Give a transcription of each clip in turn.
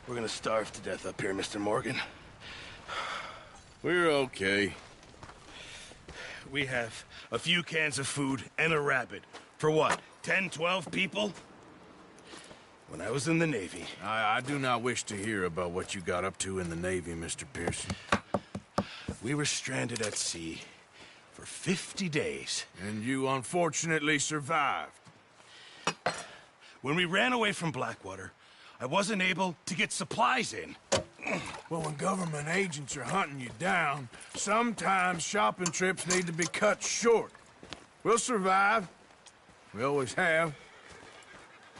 We're gonna starve to death up here, Mr. Morgan. We're okay. We have a few cans of food and a rabbit. For what, 10, 12 people? When I was in the Navy... I do not wish to hear about what you got up to in the Navy, Mr. Pearson. We were stranded at sea for 50 days. And you unfortunately survived. When we ran away from Blackwater, I wasn't able to get supplies in. Well, when government agents are hunting you down, sometimes shopping trips need to be cut short. We'll survive. We always have.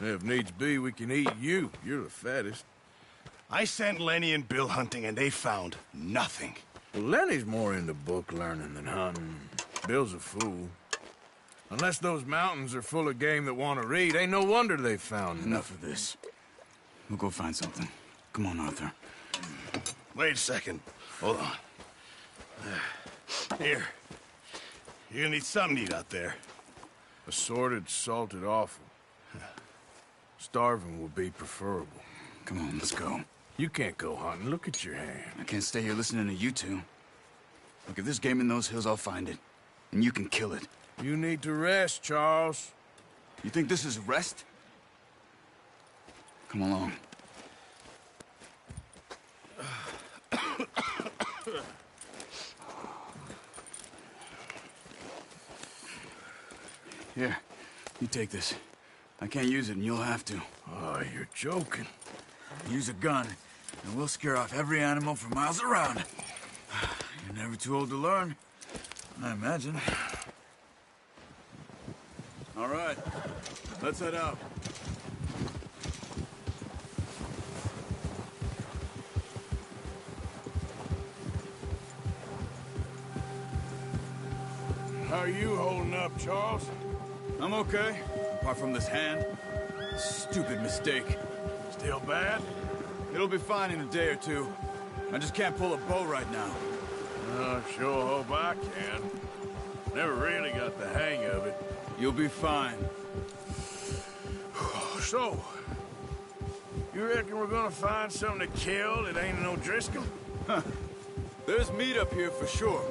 If needs be, we can eat you. You're the fattest. I sent Lenny and Bill hunting, and they found nothing. Well, Lenny's more into book learning than hunting. Bill's a fool. Unless those mountains are full of game that want to read, ain't no wonder they found Enough of this. We'll go find something. Come on, Arthur. Wait a second. Hold on. Here. You're gonna need something to eat out there. Assorted, salted offal. Starving will be preferable. Come on, let's go. You can't go hunting. Look at your hand. I can't stay here listening to you two. Look, if there's game in those hills, I'll find it. And you can kill it. You need to rest, Charles. You think this is rest? Come along. Here, you take this. I can't use it, and you'll have to. Oh, you're joking. Use a gun, and we'll scare off every animal for miles around. You're never too old to learn, I imagine. All right, let's head out. How are you holding up, Charles? I'm okay, apart from this hand. Stupid mistake. Still bad? It'll be fine in a day or two. I just can't pull a bow right now. Sure hope I can. Never really got the hang of it. You'll be fine. So, you reckon we're gonna find something to kill that ain't no Driscoll? Huh. There's meat up here for sure.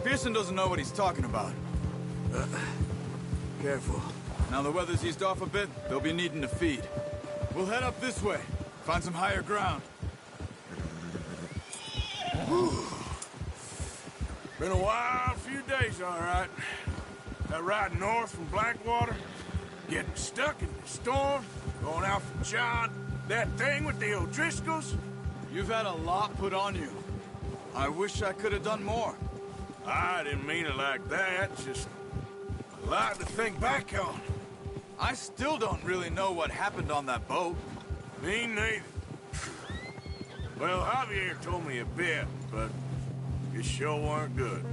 Pearson doesn't know what he's talking about. Careful. Now the weather's eased off a bit, they'll be needing to feed. We'll head up this way, find some higher ground. Been a wild few days, all right. That ride north from Blackwater, getting stuck in the storm, going out from John, that thing with the O'Driscolls. You've had a lot put on you. I wish I could have done more. I didn't mean it like that, just a lot to think back on. I still don't really know what happened on that boat. Me neither. Well, Javier told me a bit, but it sure weren't good.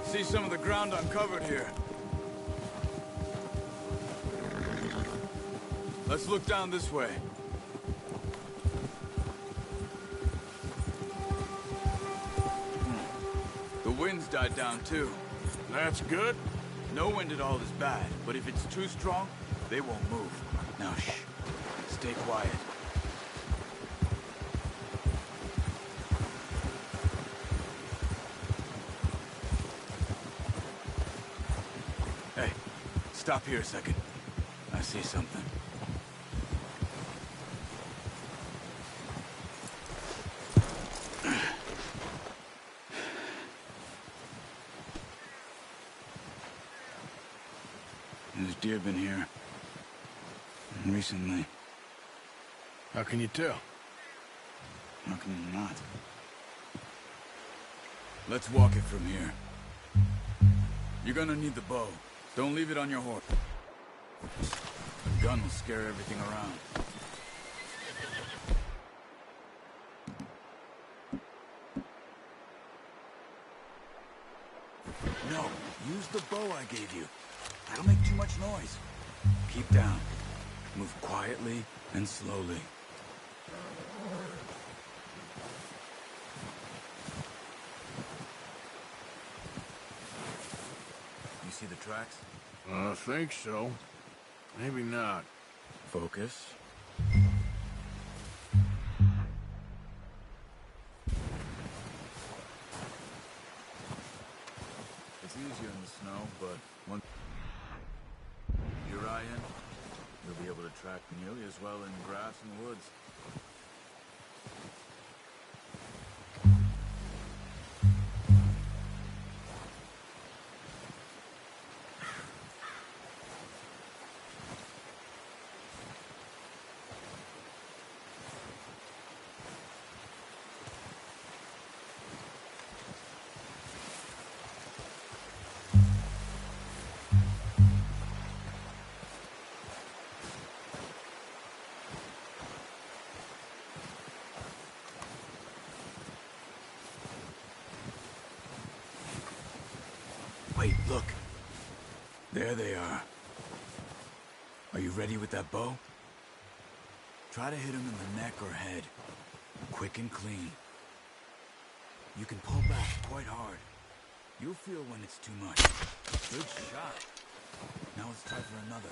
See some of the ground uncovered here. Let's look down this way. The wind's died down too. That's good. No wind at all is bad, but if it's too strong, they won't move. Now shh. Stay quiet. Hey, stop here a second. I see something. There's deer been here. Recently. How can you tell? How can you not? Let's walk it from here. You're gonna need the bow. Don't leave it on your horse. The gun will scare everything around. No, use the bow I gave you. That'll make too much noise. Keep down. Move quietly and slowly. You see the tracks? I think so. Maybe not. Focus. It's easier in the snow, but once your eye in, you'll be able to track nearly as well in grass and woods. Wait, look. There they are. Are you ready with that bow? Try to hit him in the neck or head. Quick and clean. You can pull back quite hard. You'll feel when it's too much. Good shot. Now let's try for another.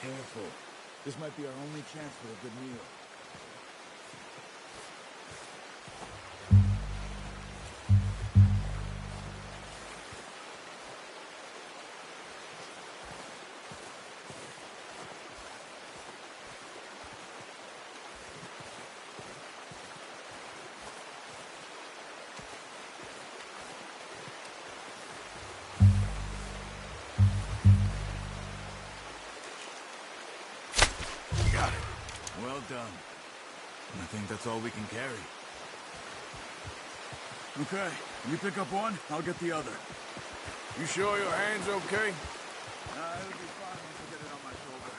Careful. This might be our only chance for a good meal. Well done. I think that's all we can carry. Okay, you pick up one, I'll get the other. You sure your hand's okay? It'll be fine once I get it on my shoulder.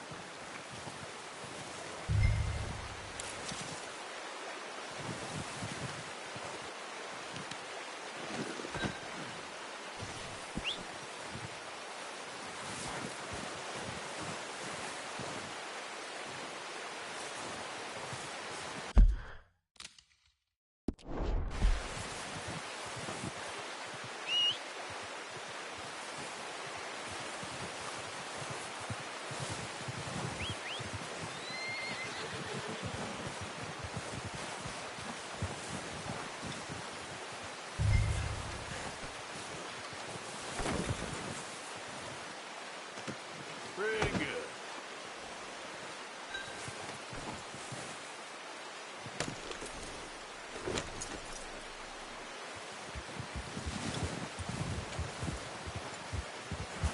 Pretty good.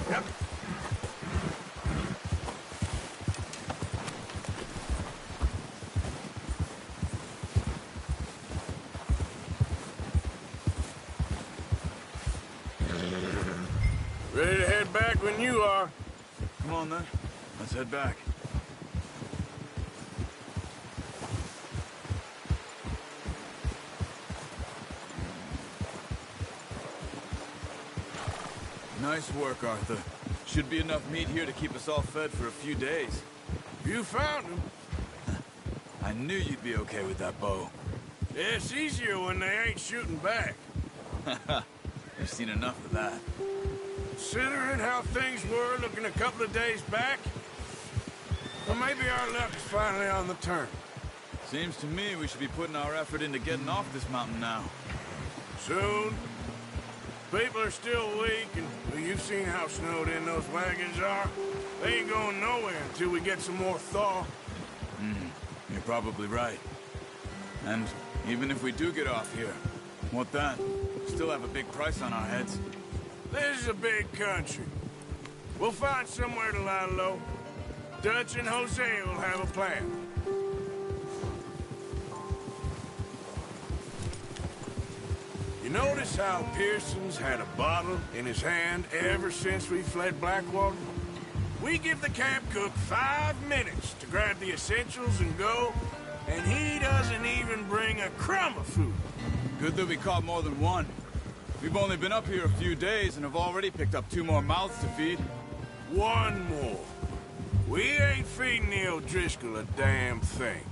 Yep. Ready to head back when you are. Come on then, let's head back. Nice work, Arthur. Should be enough meat here to keep us all fed for a few days. You found him. I knew you'd be okay with that bow. Yeah, it's easier when they ain't shooting back. I've seen enough of that. Considering how things were looking a couple of days back, well, maybe our luck is finally on the turn. Seems to me we should be putting our effort into getting off this mountain now. Soon. People are still weak, and well, you've seen how snowed in those wagons are. They ain't going nowhere until we get some more thaw. You're probably right. And even if we do get off here, what then? Still have a big price on our heads. This is a big country. We'll find somewhere to lie low. Dutch and Jose will have a plan. You notice how Pearson's had a bottle in his hand ever since we fled Blackwater? We give the camp cook 5 minutes to grab the essentials and go, and he doesn't even bring a crumb of food. Good that we caught more than one. We've only been up here a few days and have already picked up 2 more mouths to feed. 1 more. We ain't feeding the O'Driscoll a damn thing.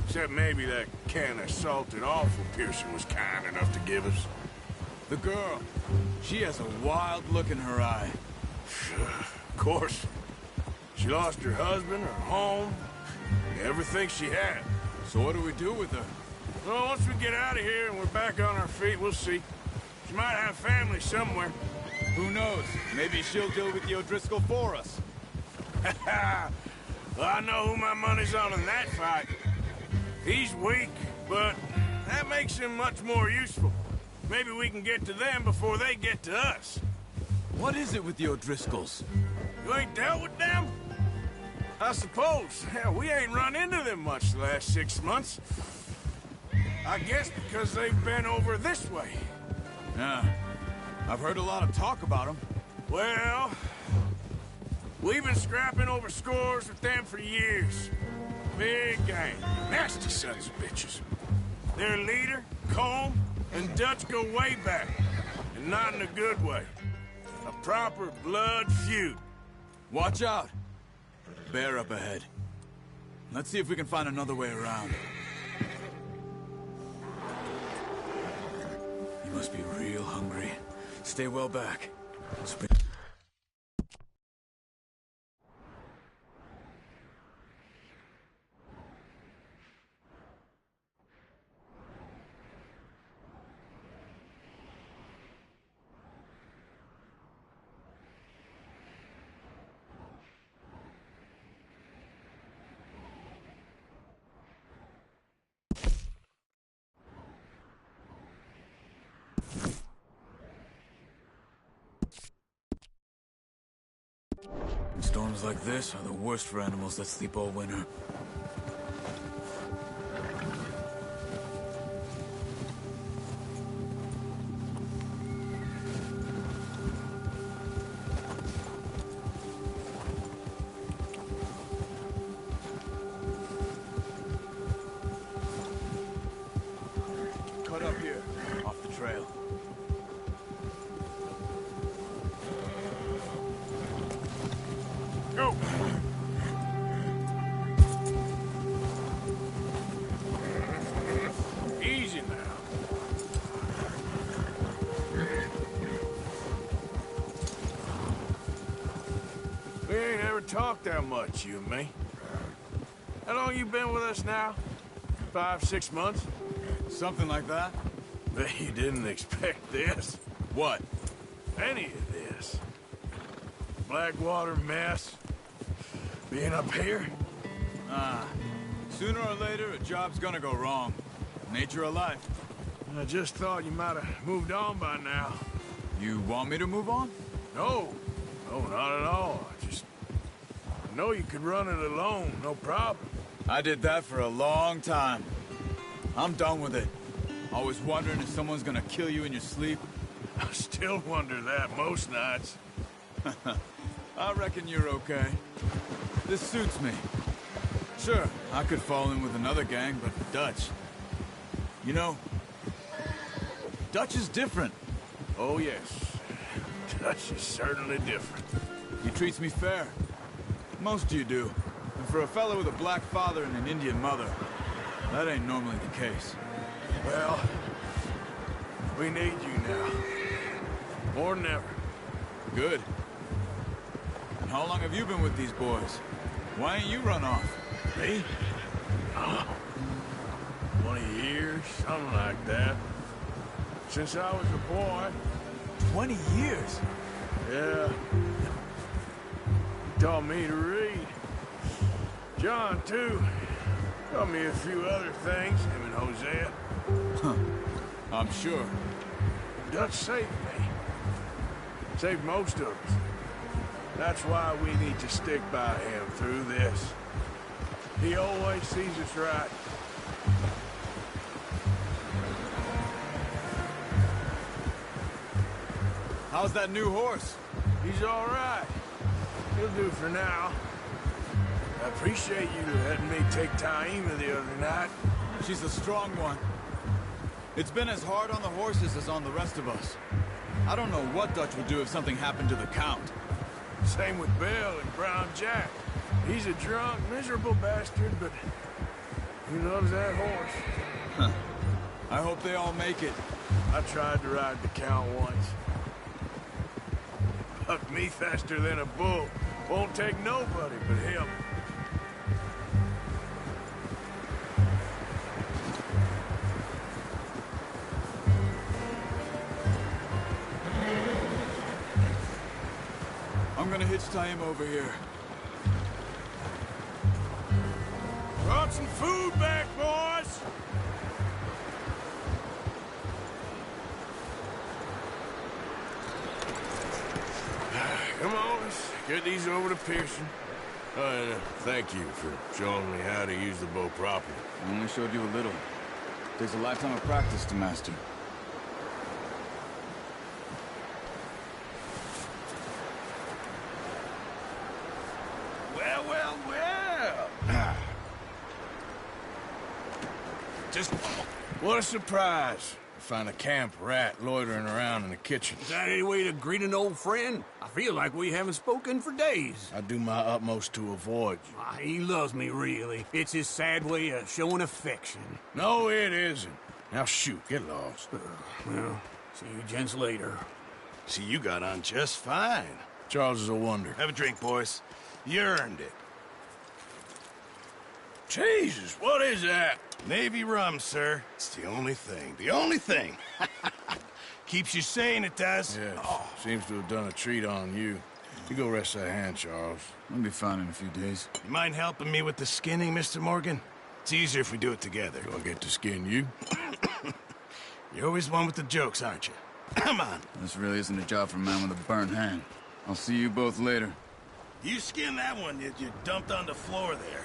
Except maybe that can of salted offal Pearson was kind enough to give us. The girl, she has a wild look in her eye. Of course. She lost her husband, her home, everything she had. So what do we do with her? Well, once we get out of here and we're back on our feet, we'll see. She might have family somewhere. Who knows? Maybe she'll deal with the O'Driscoll for us. Well, I know who my money's on in that fight. He's weak, but that makes him much more useful. Maybe we can get to them before they get to us. What is it with the O'Driscolls? You ain't dealt with them? I suppose. Hell, we ain't run into them much the last 6 months. I guess because they've been over this way. Yeah. I've heard a lot of talk about them. Well, we've been scrapping over scores with them for years. Big gang. Nasty sons of bitches. Their leader, Colm, and Dutch go way back. And not in a good way. A proper blood feud. Watch out. Bear up ahead. Let's see if we can find another way around. You must be real hungry. Stay well back. Storms like this are the worst for animals that sleep all winter. Cut up here, off the trail. Go! Easy now. We ain't ever talked that much, you and me. How long you been with us now? 5, 6 months? Something like that? Bet you didn't expect this. What? Any of this. Blackwater mess. Being up here? Sooner or later, a job's gonna go wrong. Nature of life. I just thought you might have moved on by now. You want me to move on? No. No, not at all. I know you could run it alone, no problem. I did that for a long time. I'm done with it. Always wondering if someone's gonna kill you in your sleep. I still wonder that most nights. I reckon you're okay. This suits me. Sure, I could fall in with another gang, but Dutch... You know, Dutch is different. Oh, yes. Dutch is certainly different. He treats me fair. Most of you do. And for a fellow with a black father and an Indian mother, that ain't normally the case. Well, we need you now. More than ever. Good. And how long have you been with these boys? Why ain't you run off? Me? Oh, 20 years, something like that. Since I was a boy. 20 years? Yeah. He taught me to read. John, too. Taught me a few other things, him and Hosea. Huh. I'm sure. Dutch saved me. Saved most of us. That's why we need to stick by him through this. He always sees us right. How's that new horse? He's all right. He'll do for now. I appreciate you letting me take Taima the other night. She's a strong one. It's been as hard on the horses as on the rest of us. I don't know what Dutch would do if something happened to the Count. Same with Bill and Brown Jack. He's a drunk, miserable bastard, but he loves that horse. Huh. I hope they all make it. I tried to ride the Count once. Bucked me faster than a bull. Won't take nobody but him. I'm gonna hitch Taima over here. Brought some food back, boys! Come on, let's get these over to Pearson. And thank you for showing me how to use the bow properly. I only showed you a little. Takes a lifetime of practice to master. Well, well, well. Just... What a surprise. To find a camp rat loitering around in the kitchen. Is that any way to greet an old friend? I feel like we haven't spoken for days. I do my utmost to avoid you. He loves me, really. It's his sad way of showing affection. No, it isn't. Now shoot, get lost. Well, see you gents later. See, you got on just fine. Charles is a wonder. Have a drink, boys. You earned it. Jesus, what is that? Navy rum, sir. It's the only thing. The only thing. Keeps you sane, it does. Yeah, seems to have done a treat on you. You go rest that hand, Charles. I'll be fine in a few days. You mind helping me with the skinning, Mr. Morgan? It's easier if we do it together. Do I get to skin you? You're always one with the jokes, aren't you? Come on. This really isn't a job for a man with a burnt hand. I'll see you both later. You skin that one that you dumped on the floor there.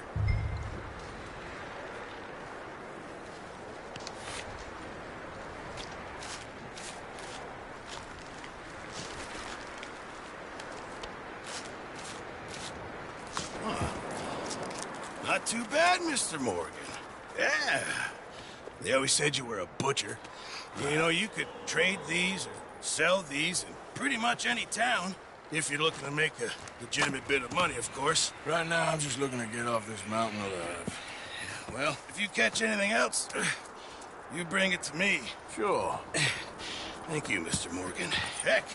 Not too bad, Mr. Morgan. Yeah. They always said you were a butcher. You know, you could trade these or sell these in pretty much any town. If you're looking to make a legitimate bit of money, of course. Right now, I'm just looking to get off this mountain alive. Well, if you catch anything else, you bring it to me. Sure. Thank you, Mr. Morgan. Heck,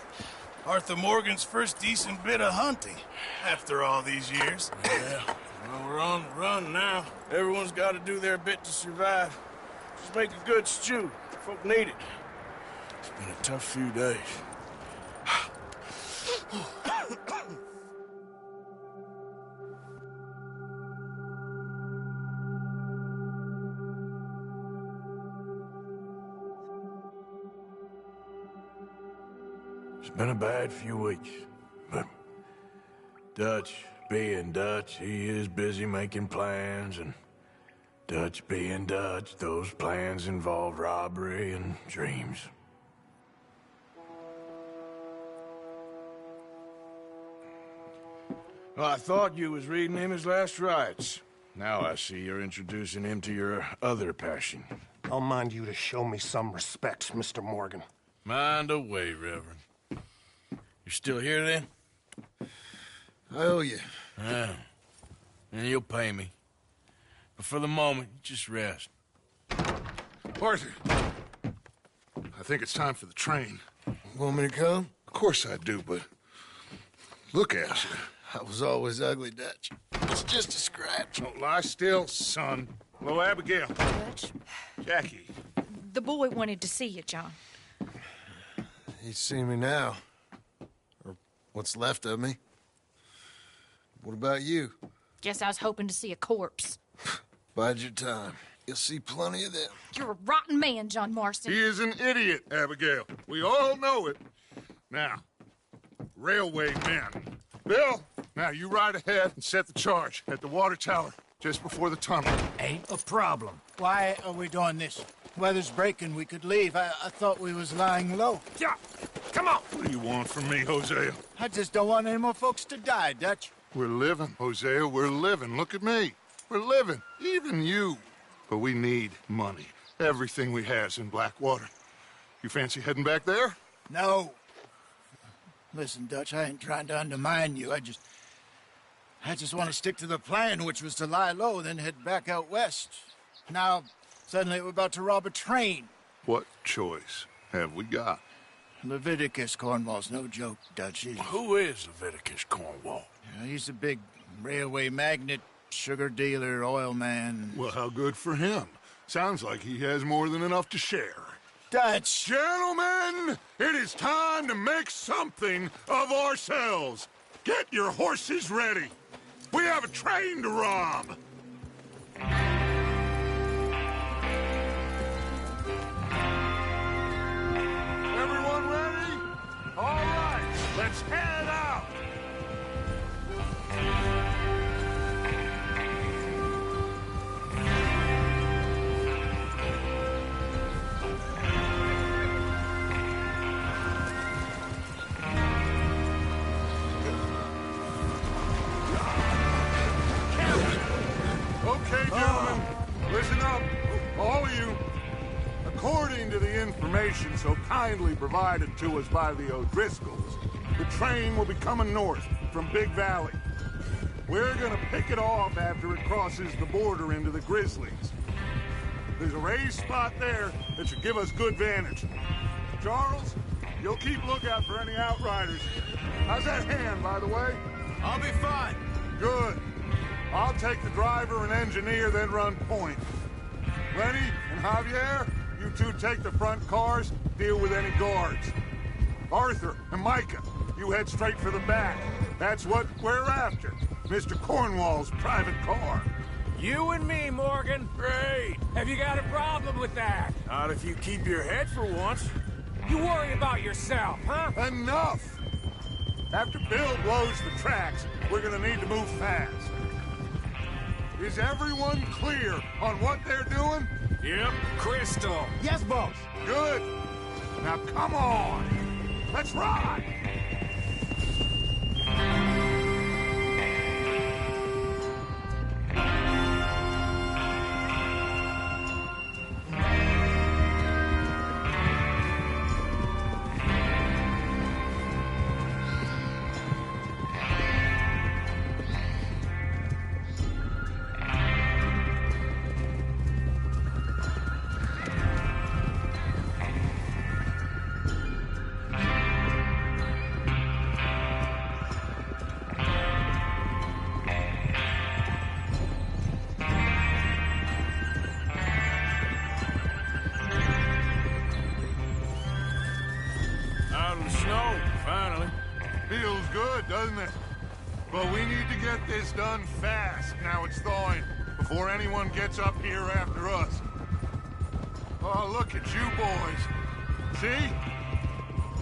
Arthur Morgan's first decent bit of hunting after all these years. Yeah. Well, we're on the run now. Everyone's got to do their bit to survive. Just make a good stew. Folk need it. It's been a tough few days. It's been a bad few weeks, but Dutch being Dutch, he is busy making plans, and Dutch being Dutch, those plans involve robbery and dreams. Well, I thought you was reading him his last rites. Now I see you're introducing him to your other passion. I'll mind you to show me some respect, Mr. Morgan. Mind away, Reverend. You're still here, then? I owe you. Yeah. And you'll pay me. But for the moment, just rest. Arthur, I think it's time for the train. Want me to come? Of course I do, but look at you. I was always ugly, Dutch. It's just a scratch. Don't lie still, son. Hello, Abigail. Dutch, Jackie. the boy wanted to see you, John. He's seen me now. Or what's left of me. What about you? Guess I was hoping to see a corpse. Bide your time. You'll see plenty of them. You're a rotten man, John Marston. He is an idiot, Abigail. We all know it. Now, railway men. Bill, now you ride ahead and set the charge at the water tower just before the tunnel. Ain't a problem. Why are we doing this? Weather's breaking. We could leave. I thought we was lying low. Yeah, come on. What do you want from me, Hosea? I just don't want any more folks to die, Dutch. We're living, Hosea. We're living. Look at me. We're living. Even you. But we need money. Everything we has in Blackwater. You fancy heading back there? No. Listen, Dutch, I ain't trying to undermine you. I just want to stick to the plan, which was to lie low, then head back out west. Now, suddenly we're about to rob a train. What choice have we got? Leviticus Cornwall's no joke, Dutch. Who is Leviticus Cornwall? He's a big railway magnate, sugar dealer, oil man. Well, how good for him. Sounds like he has more than enough to share. Dutch! Gentlemen, it is time to make something of ourselves. Get your horses ready. We have a train to rob. Everyone ready? All right, let's head out. Okay, gentlemen, listen up, all of you. According to the information so kindly provided to us by the O'Driscolls, the train will be coming north from Big Valley. We're gonna pick it off after it crosses the border into the Grizzlies. There's a raised spot there that should give us good vantage. Charles, you'll keep lookout for any outriders. How's that hand, by the way? I'll be fine. Good. I'll take the driver and engineer, then run point. Lenny and Javier, you two take the front cars, deal with any guards. Arthur and Micah, you head straight for the back. That's what we're after. Mr. Cornwall's private car. You and me, Morgan. Great. Have you got a problem with that? Not if you keep your head for once. You worry about yourself, huh? Enough! After Bill blows the tracks, we're gonna need to move fast. Is everyone clear on what they're doing? Yep. Crystal. Yes, boss. Good. Now come on. Let's ride. Out of the snow, finally. Feels good, doesn't it? But we need to get this done fast, now it's thawing, before anyone gets up here after us. Oh, look at you boys. See?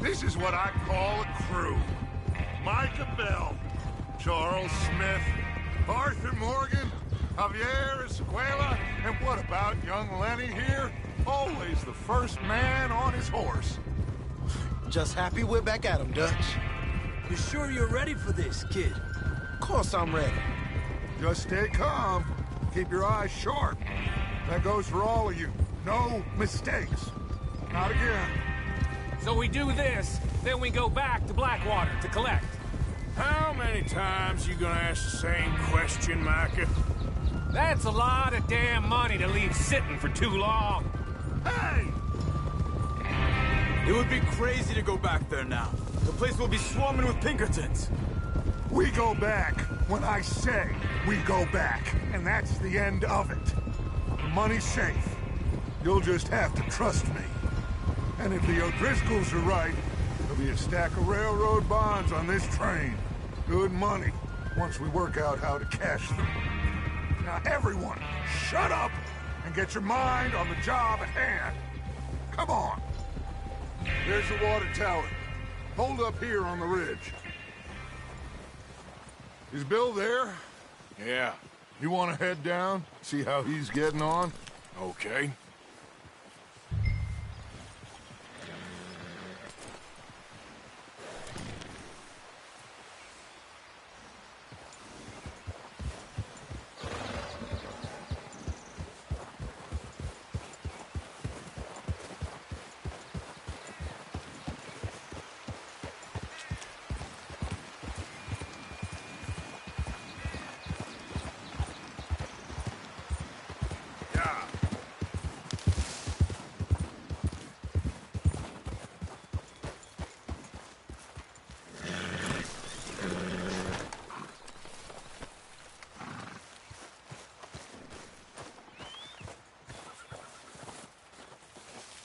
This is what I call a crew. Micah Bell, Charles Smith, Arthur Morgan, Javier Escuela, and what about young Lenny here? Always the first man on his horse. Just happy we're back at 'em, Dutch. You sure you're ready for this, kid? Of course I'm ready. Just stay calm. Keep your eyes sharp. That goes for all of you. No mistakes. Not again. So we do this, then we go back to Blackwater to collect. How many times you gonna ask the same question, Micah? That's a lot of damn money to leave sitting for too long. Hey! It would be crazy to go back there now. The place will be swarming with Pinkertons. We go back when I say we go back, and that's the end of it. The money's safe. You'll just have to trust me. And if the O'Driscolls are right, there'll be a stack of railroad bonds on this train. Good money, once we work out how to cash them. Now everyone, shut up and get your mind on the job at hand. Come on. There's the water tower. Hold up here on the ridge. Is Bill there? Yeah, You want to head down, see how he's getting on? okay.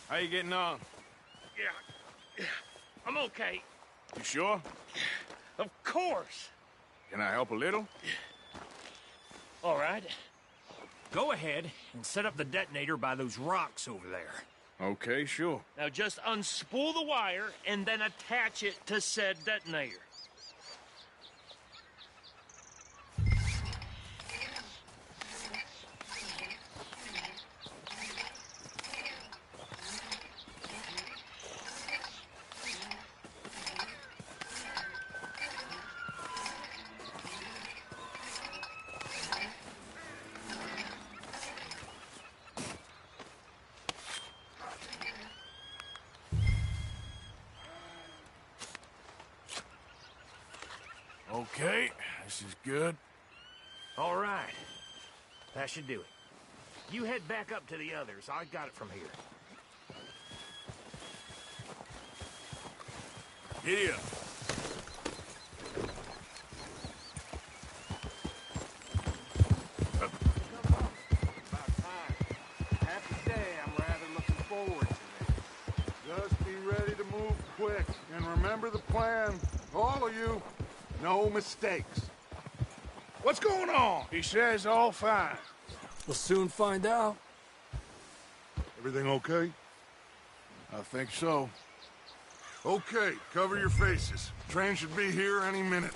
How you getting on? Yeah, I'm okay. You sure? Of course. Can I help a little? All right. Go ahead and set up the detonator by those rocks over there. Okay, sure. Now just unspool the wire and then attach it to said detonator. Okay, this is good. All right. That should do it. You head back up to the others. I got it from here. Giddy up. About time. I have to say, I'm rather looking forward to this. Just be ready to move quick. And remember the plan. All of you. No mistakes. What's going on? He says all fine. We'll soon find out. Everything okay? I think so. Okay, cover your faces. Train should be here any minute.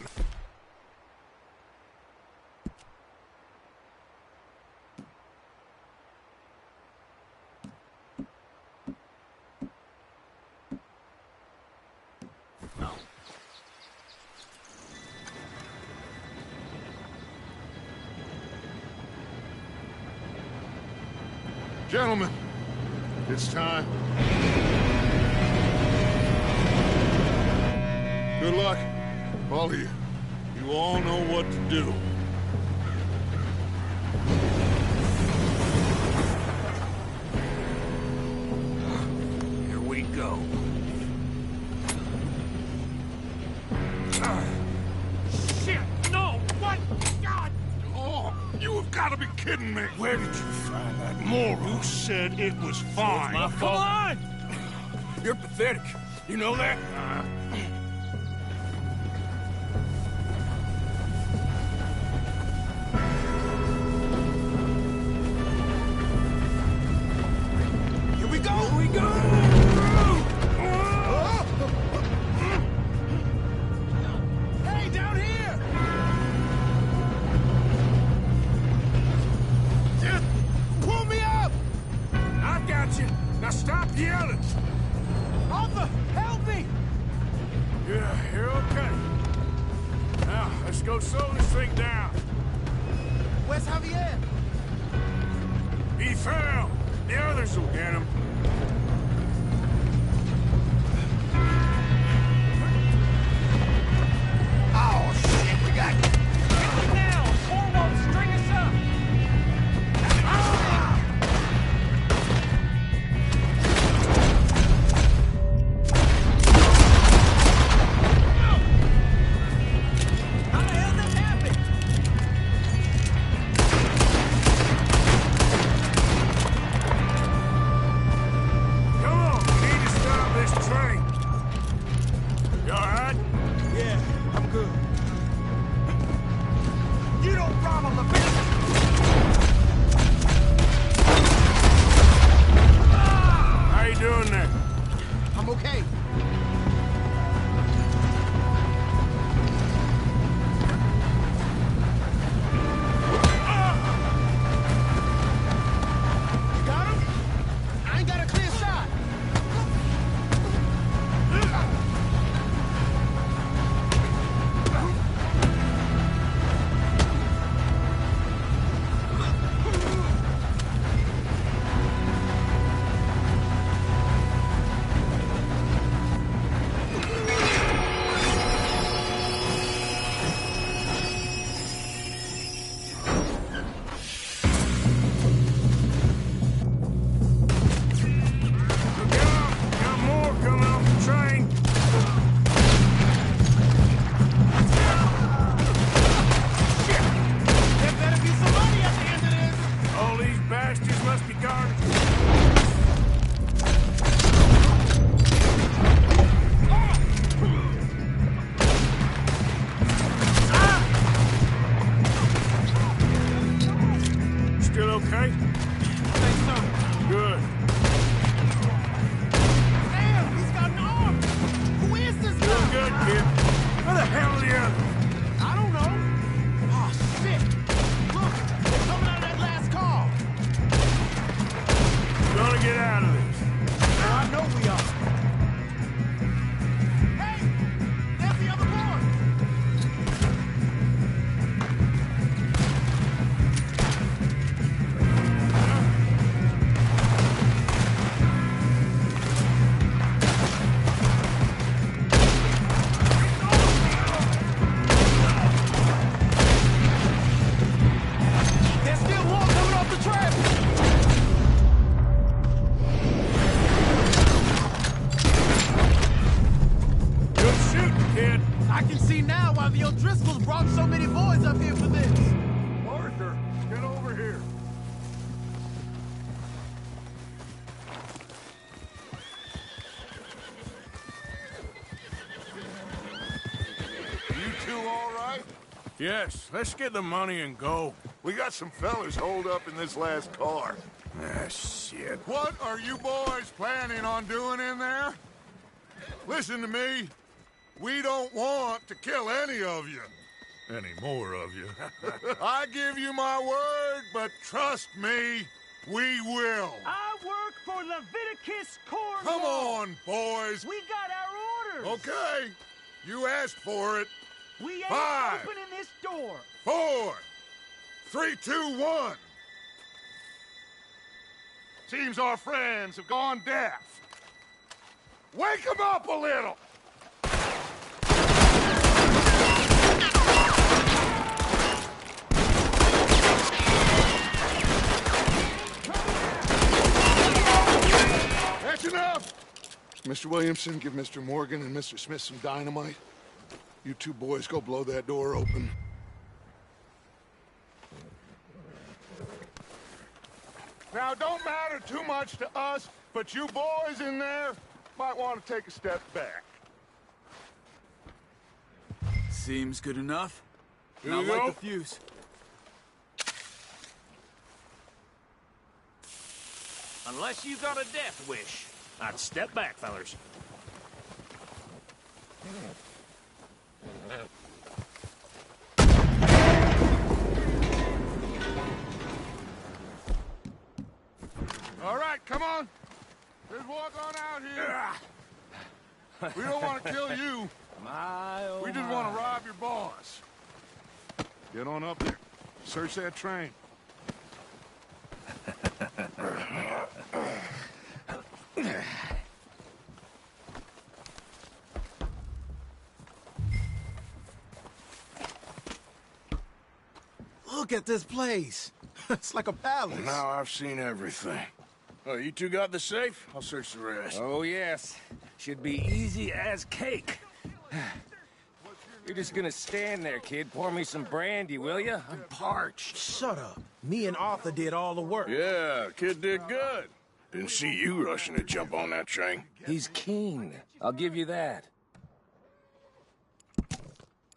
Gentlemen, it's time. Good luck, all of you. You all know what to do. Here we go. Shit! No! What? God! Oh, you have got to be kidding me. Where did you find that moron? You said it was fine. My fault. Come on! You're pathetic. You know that? Here we go! Here we go! Hey, down here! Just pull me up! I got you. Now stop yelling. Arthur, help me! Yeah, you're okay. Now, let's go slow this thing down. Where's Javier? He fell. The others will get him. bastards must be guarded. Still okay? I think so. Good. Damn, he's got an arm! Who is this Doing guy? good, kid. Where the hell are the others? I don't know. Oh, shit! Look, they're coming out of that last car. Gonna get out of this. Oh, I know we are. Hey, there's the other boy. There's still more coming off the track. Good shooting, kid. I can see now why the O'Driscolls brought so many boys up here for this. Arthur, get over here. You two all right? Yes, let's get the money and go. We got some fellas holed up in this last car. Ah, shit. What are you boys planning on doing in there? Listen to me. We don't want to kill any of you. Any more of you. I give you my word, but trust me, we will. I work for Leviticus Corps. Come on, boys. We got our orders. Okay. You asked for it. We ain't 5, opening this door. 4, 3, 2, 1. Seems our friends have gone deaf. Wake them up a little. That's enough. Mr. Williamson, give Mr. Morgan and Mr. Smith some dynamite. You two boys go blow that door open. Now, it don't matter too much to us, but you boys in there might want to take a step back. Seems good enough. Here Not you go. like the fuse. Unless you got a death wish, I'd step back, fellers. All right, come on. Let's walk on out here. We don't want to kill you. We just want to rob your boss. Get on up there. Search that train. Look at this place. It's like a palace. Now I've seen everything. Oh, you two got the safe? I'll search the rest. Oh, yes. Should be easy as cake. You're just gonna stand there, kid. Pour me some brandy, will you? I'm parched. Shut up. Me and Arthur did all the work. Yeah, kid did good. Didn't see you rushing to jump on that train. He's keen. I'll give you that.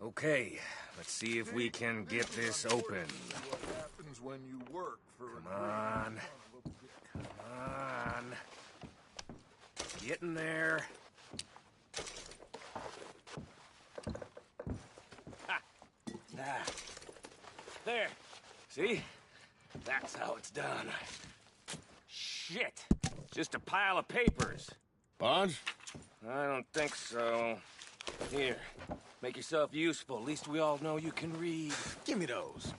Okay, let's see if we can get this open. What happens when you work for Come on. Come on. Getting there. Ha! Ah. There. See? That's how it's done. Shit. Just a pile of papers. Bonds? I don't think so. Here. Make yourself useful. At least we all know you can read. Give me those.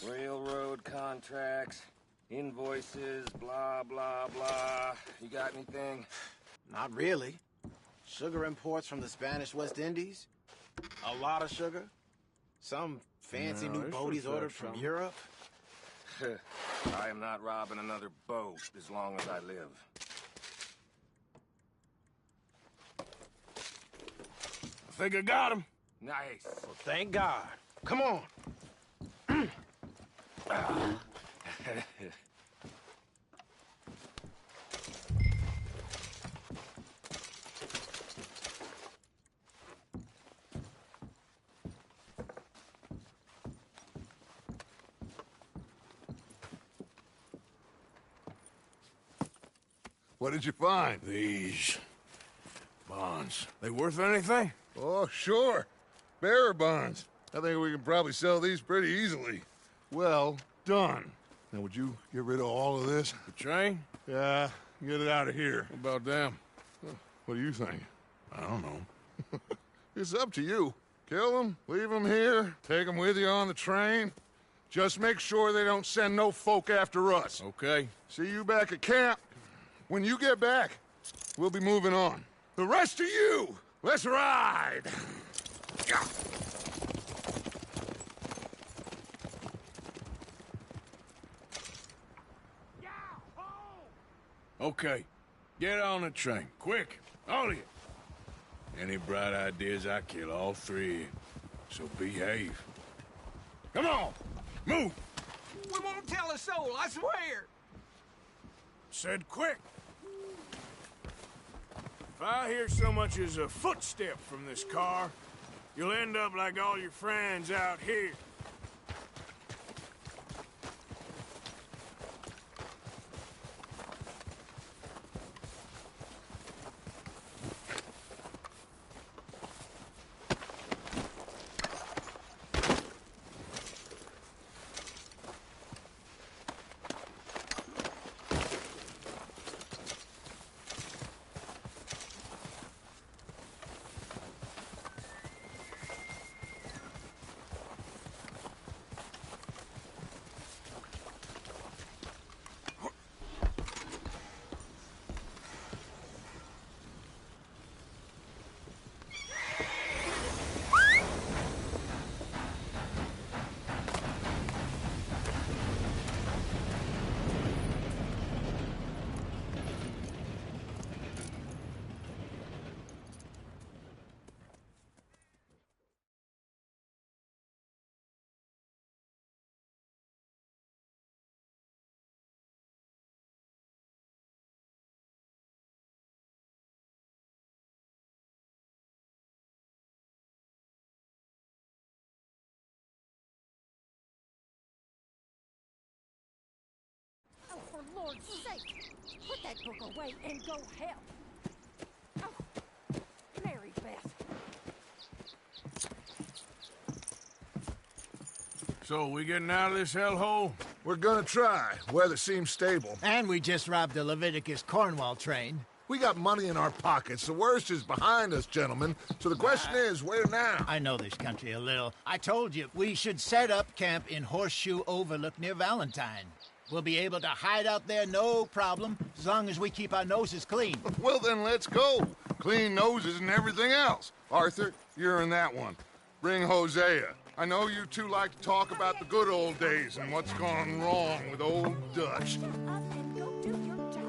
Railroad contracts, invoices, blah, blah, blah. You got anything? Not really. Sugar imports from the Spanish West Indies. A lot of sugar. Some fancy new boat he's ordered from Europe. I am not robbing another boat as long as I live. I think I got him. Nice. Well, thank God. Come on. What did you find? These bonds. They worth anything? Oh, sure. Bearer bonds. I think we can probably sell these pretty easily. Well done. Now, would you get rid of all of this? The train? Yeah, get it out of here. What about them? What do you think? I don't know. It's up to you. Kill them, leave them here, take them with you on the train. Just make sure they don't send no folk after us. Okay. See you back at camp. When you get back, we'll be moving on. The rest of you, let's ride! Okay. Get on the train. Quick. All of you. Any bright ideas, I kill all three of you. So behave. Come on! Move! We won't tell a soul, I swear! Said quick. If I hear so much as a footstep from this car, you'll end up like all your friends out here. Oh, for Lord's sake, put that book away and go help. Oh, Mary Beth. So, we getting out of this hellhole? We're gonna try. Weather seems stable. And we just robbed the Leviticus Cornwall train. We got money in our pockets. The worst is behind us, gentlemen. So the question is, where now? I know this country a little. I told you, we should set up camp in Horseshoe Overlook near Valentine. We'll be able to hide out there no problem, as long as we keep our noses clean. Well, then let's go. Clean noses and everything else. Arthur, you're in that one. Bring Hosea. I know you two like to talk about the good old days and what's gone wrong with old Dutch. Shut up and go do your job.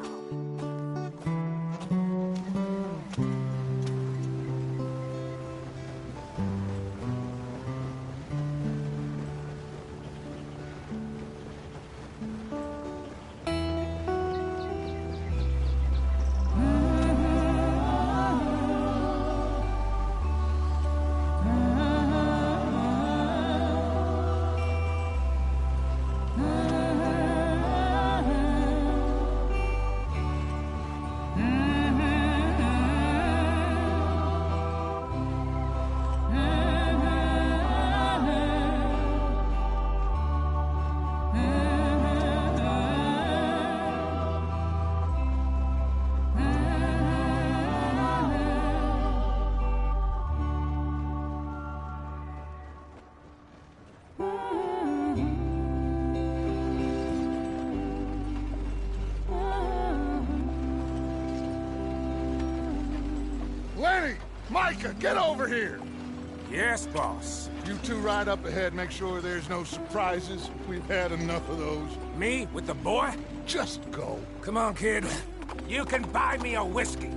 Lenny! Micah, get over here! Yes, boss. You two ride up ahead, make sure there's no surprises. We've had enough of those. Me with the boy? Just go. Come on, kid. You can buy me a whiskey.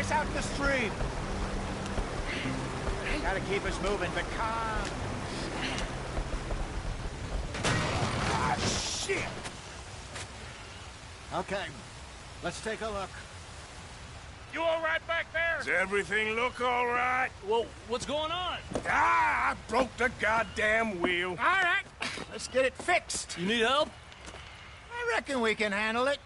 place out in the stream. Gotta keep us moving, but calm. Ah, shit! Okay, let's take a look. You all right back there? Does everything look all right? Well, what's going on? Ah, I broke the goddamn wheel. All right, let's get it fixed. You need help? I reckon we can handle it.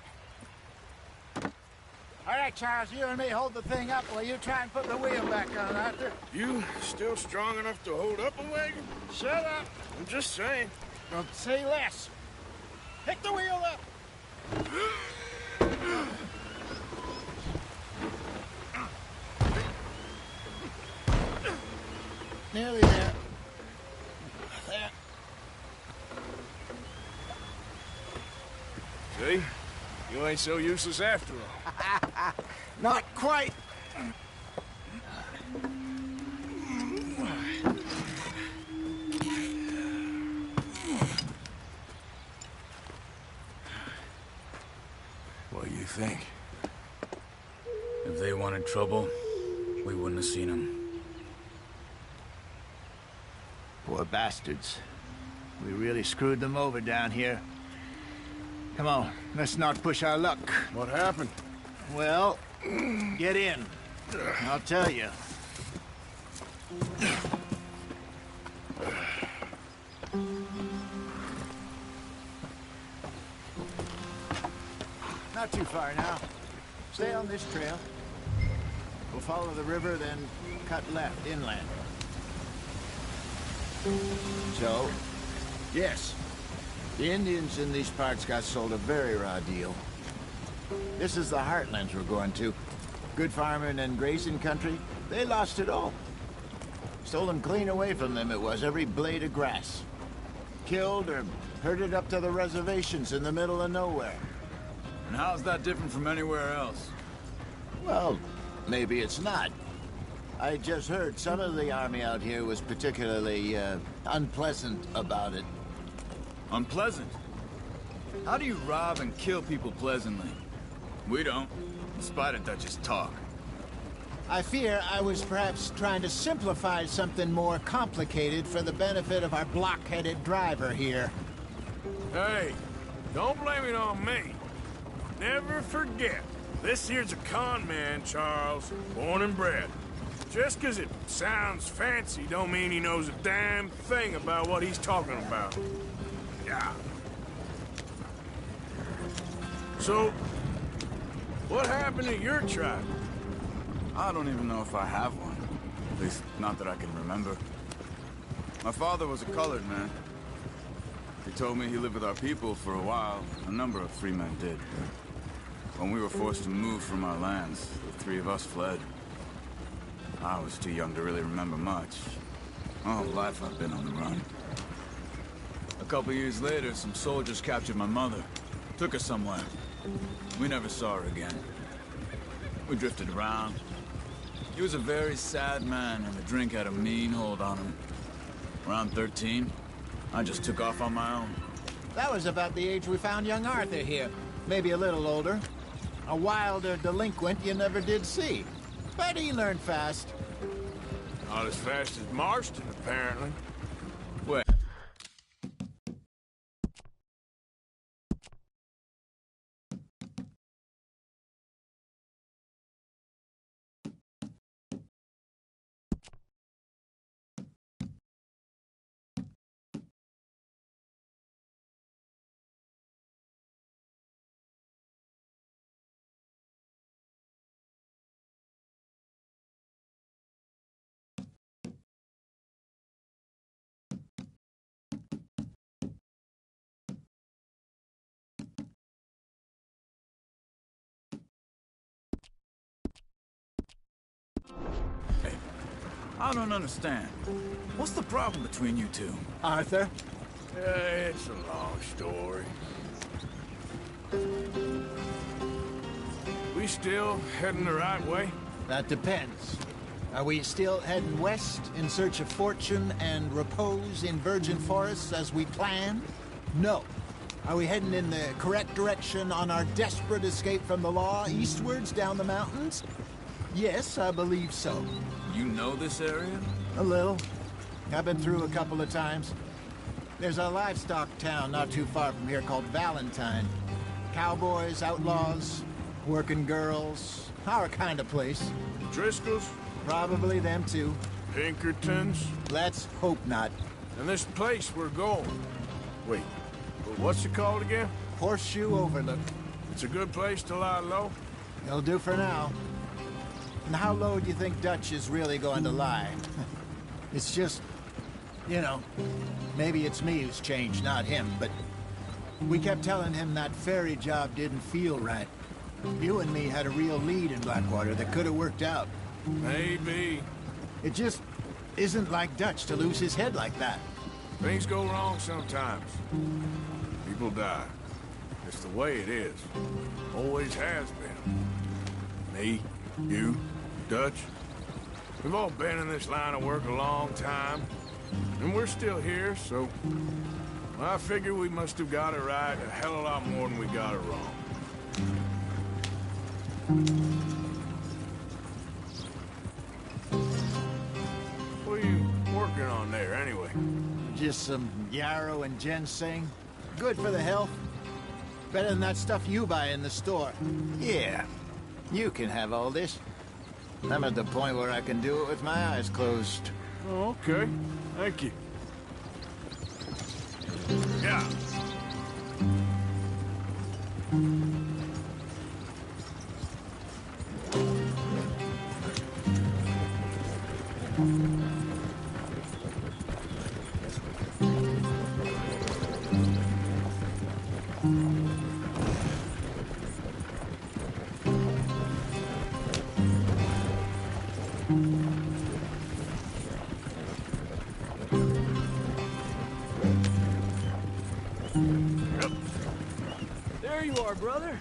All right, Charles, you and me hold the thing up while you try and put the wheel back on, Arthur. You still strong enough to hold up a wagon? Shut up. I'm just saying. Don't say less. Pick the wheel up. Nearly there. There. See? You ain't so useless after all. Not quite. What do you think? If they wanted trouble, we wouldn't have seen them. Poor bastards. We really screwed them over down here. Come on, let's not push our luck. What happened? Well, get in. I'll tell you. Not too far now. Stay on this trail. We'll follow the river, then cut left inland. So, yes, the Indians in these parts got sold a very raw deal. This is the heartlands we're going to. Good farming and grazing country, they lost it all. Stolen clean away from them it was, every blade of grass. Killed or herded up to the reservations in the middle of nowhere. And how's that different from anywhere else? Well, maybe it's not. I just heard some of the army out here was particularly, unpleasant about it. Unpleasant? How do you rob and kill people pleasantly? We don't, in spite of Dutch's talk. I fear I was perhaps trying to simplify something more complicated for the benefit of our block-headed driver here. Hey, don't blame it on me. Never forget, this here's a con man, Charles, born and bred. Just 'cause it sounds fancy don't mean he knows a damn thing about what he's talking about. Yeah. So, what happened to your tribe? I don't even know if I have one. At least, not that I can remember. My father was a colored man. He told me he lived with our people for a while. A number of free men did. When we were forced to move from our lands, the three of us fled. I was too young to really remember much. All life I've been on the run. A couple years later, some soldiers captured my mother. Took her somewhere. We never saw her again. We drifted around. He was a very sad man, and the drink had a mean hold on him. Around 13, I just took off on my own. That was about the age we found young Arthur here. Maybe a little older. A wilder delinquent you never did see. But he learned fast. Not as fast as Marston, apparently. Wait. Hey, I don't understand. What's the problem between you two? Arthur? It's a long story. We still heading the right way? That depends. Are we still heading west in search of fortune and repose in virgin forests as we planned? No. Are we heading in the correct direction on our desperate escape from the law eastwards down the mountains? Yes, I believe so. You know this area? A little. I've been through a couple of times. There's a livestock town not too far from here called Valentine. Cowboys, outlaws, working girls, our kind of place. Driscoll's? Probably them too. Pinkertons? Let's hope not. And this place we're going. Wait, what's it called again? Horseshoe Overlook. It's a good place to lie low? It'll do for now. And how low do you think Dutch is really going to lie? It's just, you know, maybe it's me who's changed, not him, but we kept telling him that ferry job didn't feel right. You and me had a real lead in Blackwater that could have worked out. Maybe. It just isn't like Dutch to lose his head like that. Things go wrong sometimes. People die. It's the way it is. Always has been. Me, you, Dutch. We've all been in this line of work a long time. And we're still here, so... I figure we must have got it right a hell of a lot more than we got it wrong. What are you working on there, anyway? Just some yarrow and ginseng. Good for the health. Better than that stuff you buy in the store. Yeah, you can have all this. I'm at the point where I can do it with my eyes closed. Oh, okay. Thank you. Yeah. There you are, brother.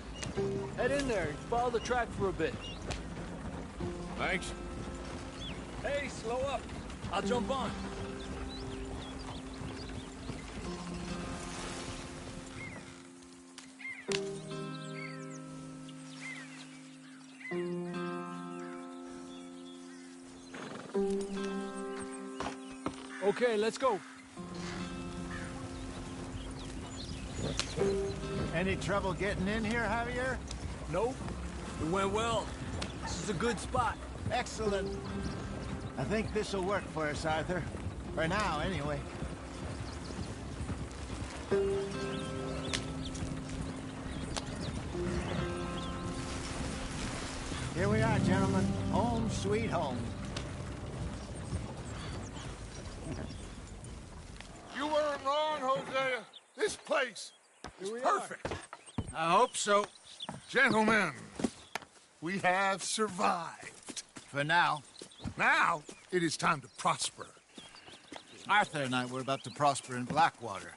Head in there and follow the track for a bit. Thanks. Hey, slow up. I'll jump on. Okay, let's go. Any trouble getting in here, Javier? Nope. It went well. This is a good spot. Excellent. I think this'll work for us, Arthur. For now, anyway. Here we are, gentlemen. Home sweet home. You weren't wrong, Hosea. This place is perfect. I hope so. Gentlemen, we have survived. For now. Now, it is time to prosper. Arthur and I were about to prosper in Blackwater.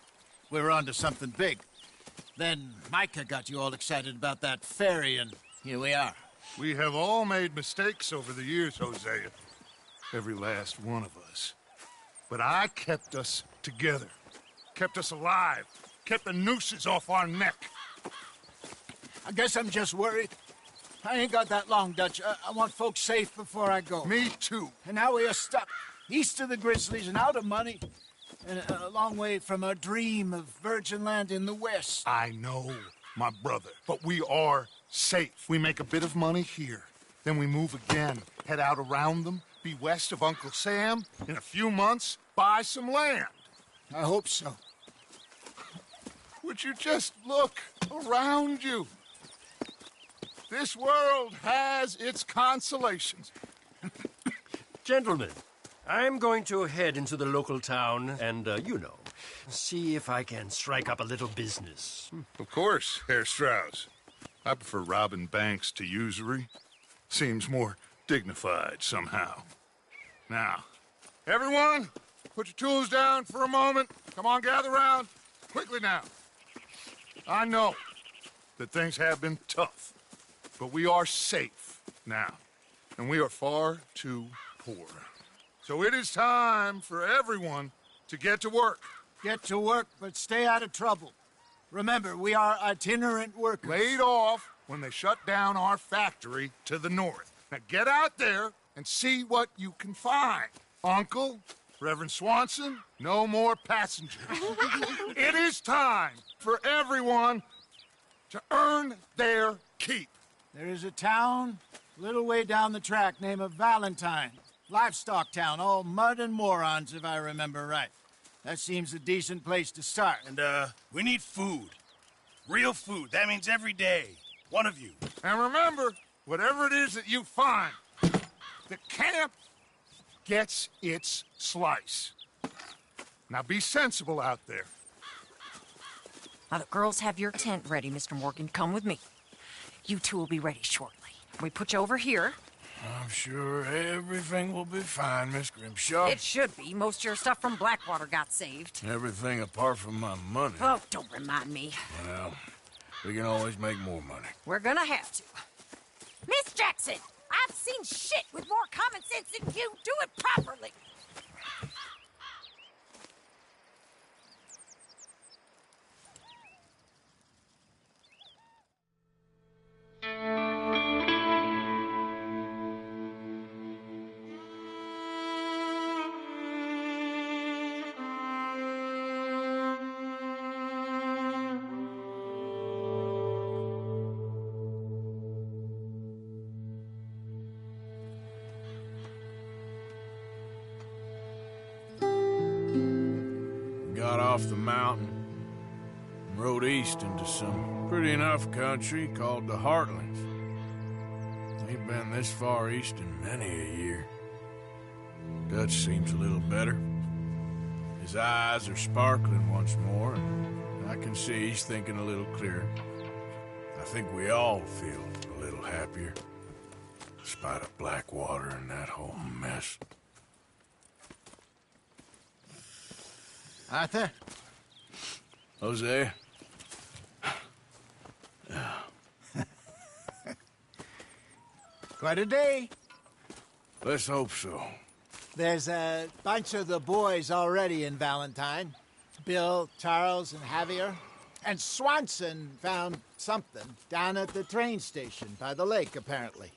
We were onto something big. Then Micah got you all excited about that ferry, and here we are. We have all made mistakes over the years, Hosea. Every last one of us. But I kept us together. Kept us alive. Kept the nooses off our neck. I guess I'm just worried. I ain't got that long, Dutch. I want folks safe before I go. Me too. And now we are stuck east of the Grizzlies and out of money. And a long way from our dream of virgin land in the west. I know, my brother. But we are safe. We make a bit of money here. Then we move again. Head out around them. Be west of Uncle Sam. In a few months, buy some land. I hope so. Would you just look around you? This world has its consolations. Gentlemen, I'm going to head into the local town and, see if I can strike up a little business. Of course, Herr Strauss. I prefer robbing banks to usury. Seems more dignified somehow. Now, everyone, put your tools down for a moment. Come on, gather round. Quickly now. I know that things have been tough, but we are safe now, and we are far too poor. So it is time for everyone to get to work. Get to work, but stay out of trouble. Remember, we are itinerant workers. Laid off when they shut down our factory to the north. Now get out there and see what you can find. Uncle, Reverend Swanson, no more passengers. It is time for everyone to earn their keep. There is a town a little way down the track named Valentine. Livestock town, all mud and morons, if I remember right. That seems a decent place to start. And, we need food. Real food. That means every day. One of you. And remember, whatever it is that you find, the camp gets its slice. Now be sensible out there. Now, the girls have your tent ready, Mr. Morgan. Come with me. You two will be ready shortly. We put you over here. I'm sure everything will be fine, Miss Grimshaw. It should be. Most of your stuff from Blackwater got saved. Everything apart from my money. Oh, don't remind me. Well, we can always make more money. We're gonna have to. Miss Jackson, I've seen shit with more common sense than you. Do it properly. Got off the mountain and rode east into some pretty enough country called the Heartlands. Ain't been this far east in many a year. Dutch seems a little better. His eyes are sparkling once more, and I can see he's thinking a little clearer. I think we all feel a little happier, despite of Blackwater and that whole mess. Arthur? Jose? Quite a day. Let's hope so. There's a bunch of the boys already in Valentine. Bill, Charles, and Javier. And Swanson found something down at the train station by the lake, apparently.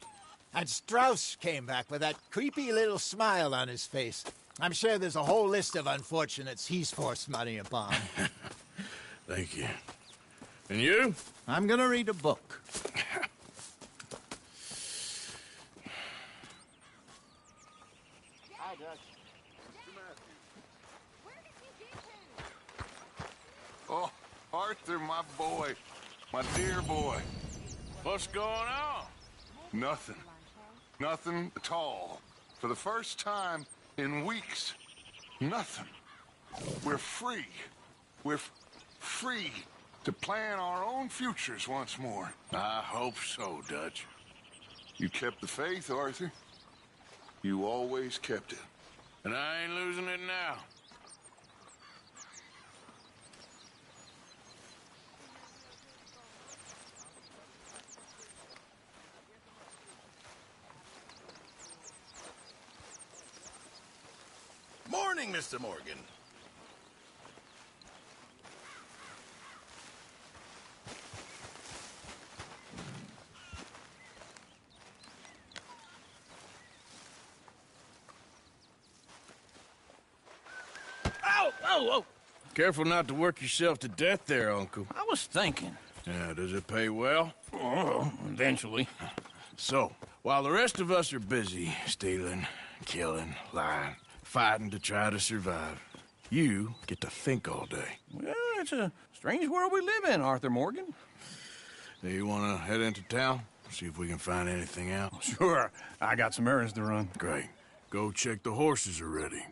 And Strauss came back with that creepy little smile on his face. I'm sure there's a whole list of unfortunates he's forced money upon. Thank you. And you? I'm gonna read a book. Hi, Dutch. Oh, Arthur, my boy. My dear boy. What's going on? Nothing. Nothing at all. For the first time in weeks, nothing. We're free. We're free to plan our own futures once more. I hope so, Dutch. You kept the faith, Arthur. You always kept it. And I ain't losing it now. Morning, Mr. Morgan. Ow! Oh! Careful not to work yourself to death there, Uncle. I was thinking. Yeah, does it pay well? Oh, eventually. So, while the rest of us are busy stealing, killing, lying, fighting to try to survive, you get to think all day. Well, it's a strange world we live in, Arthur Morgan. Do you want to head into town? See if we can find anything out? Sure. I got some errands to run. Great. Go check the horses are ready.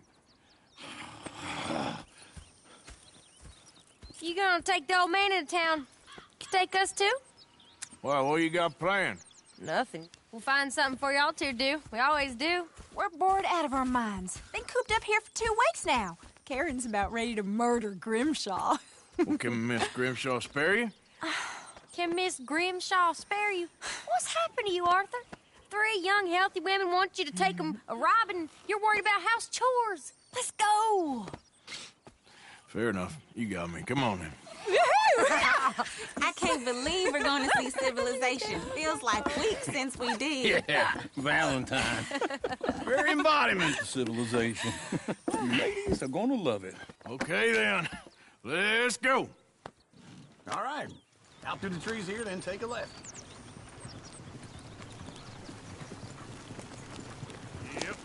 You gonna take the old man into town? Take us too? Well, what you got planned? Nothing. We'll find something for y'all to do. We always do. We're bored out of our minds. Been cooped up here for 2 weeks now. Karen's about ready to murder Grimshaw. Well, can Miss Grimshaw spare you? Can Miss Grimshaw spare you? What's happened to you, Arthur? 3 young, healthy women want you to take them a robbing. You're worried about house chores. Let's go. Fair enough. You got me. Come on, then. I can't believe we're going to see civilization. Feels like weeks since we did. Yeah, Valentine. Very embodiment of civilization. Ladies are gonna love it. Okay, then. Let's go. All right. Out to the trees here, then take a left. Yep.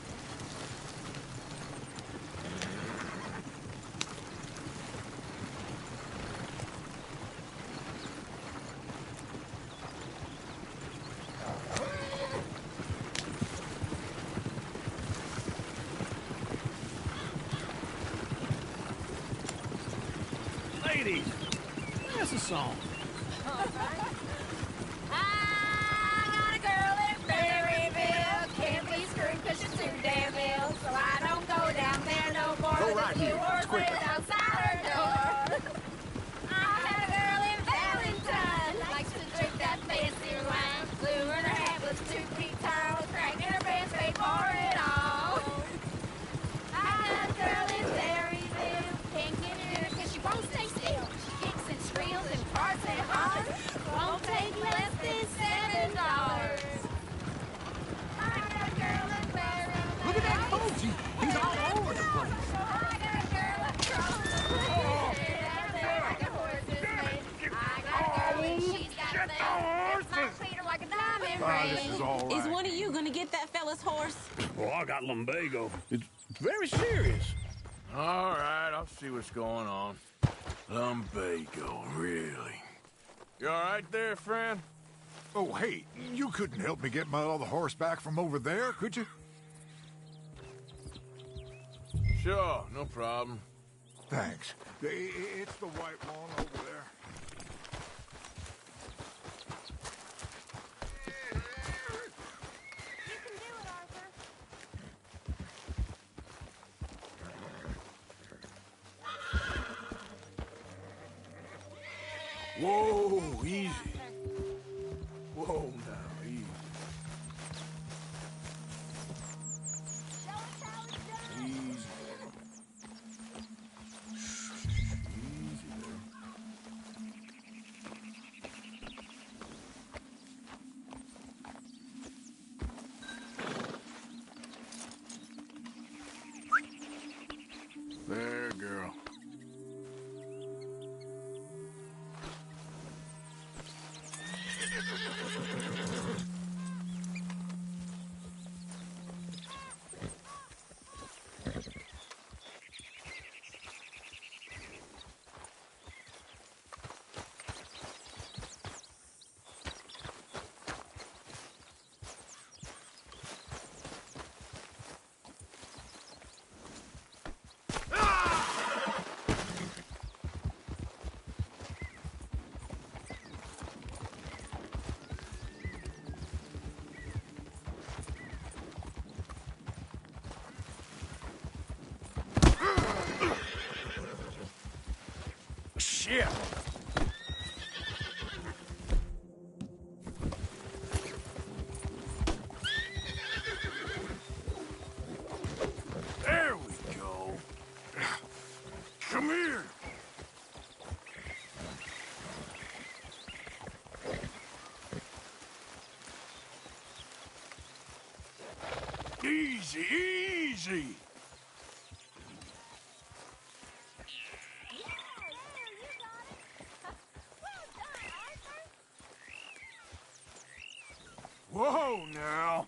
Ladies, that's a song. I got a girl in Berryville. Can't be screwed 'cause she's too damn ill. So I don't go down there no more. Go with right the blue here. horse Quicker. lives outside her door. I had a girl in Valentine. Likes to drink that fancy wine. Blue in her hat was 2 feet tall. Crack in her pants, paid for it all. I had a girl in Berryville. Can't get in 'cause she won't stay still. She kicks and squeals and farts and hollers. Won't take less than $7. I got a girl in Berryville. Look at that Boji. He's all over the place. I got a girl across the street. Out there like a horse is made. I got a girl and she's got things. It's my feet are like a diamond ring. Is one of you going to get that fella's horse? Well, I got lumbago. It's very serious. All right, I'll see what's going on. Lumbago, really? You all right there, friend? Oh, hey, you couldn't help me get my other horse back from over there, could you? Sure, no problem. Thanks. It's the white one over there. Whoa, easy. Whoa, now, easy. Easy. Easy there. There, girl. Shit! There we go. Come here. Easy, easy. Whoa, now.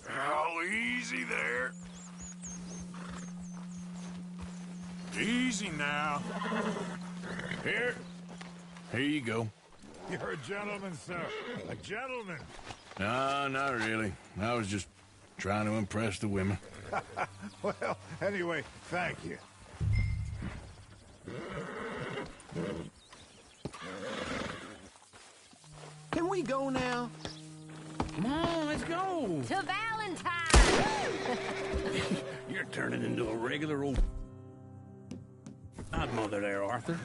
Oh, easy there. Easy now. Here. Here you go. You're a gentleman, sir. A gentleman. No, not really. I was just trying to impress the women. Well, anyway, thank you. Can we go now? Come on, let's go. To Valentine! You're turning into a regular old godmother there, Arthur.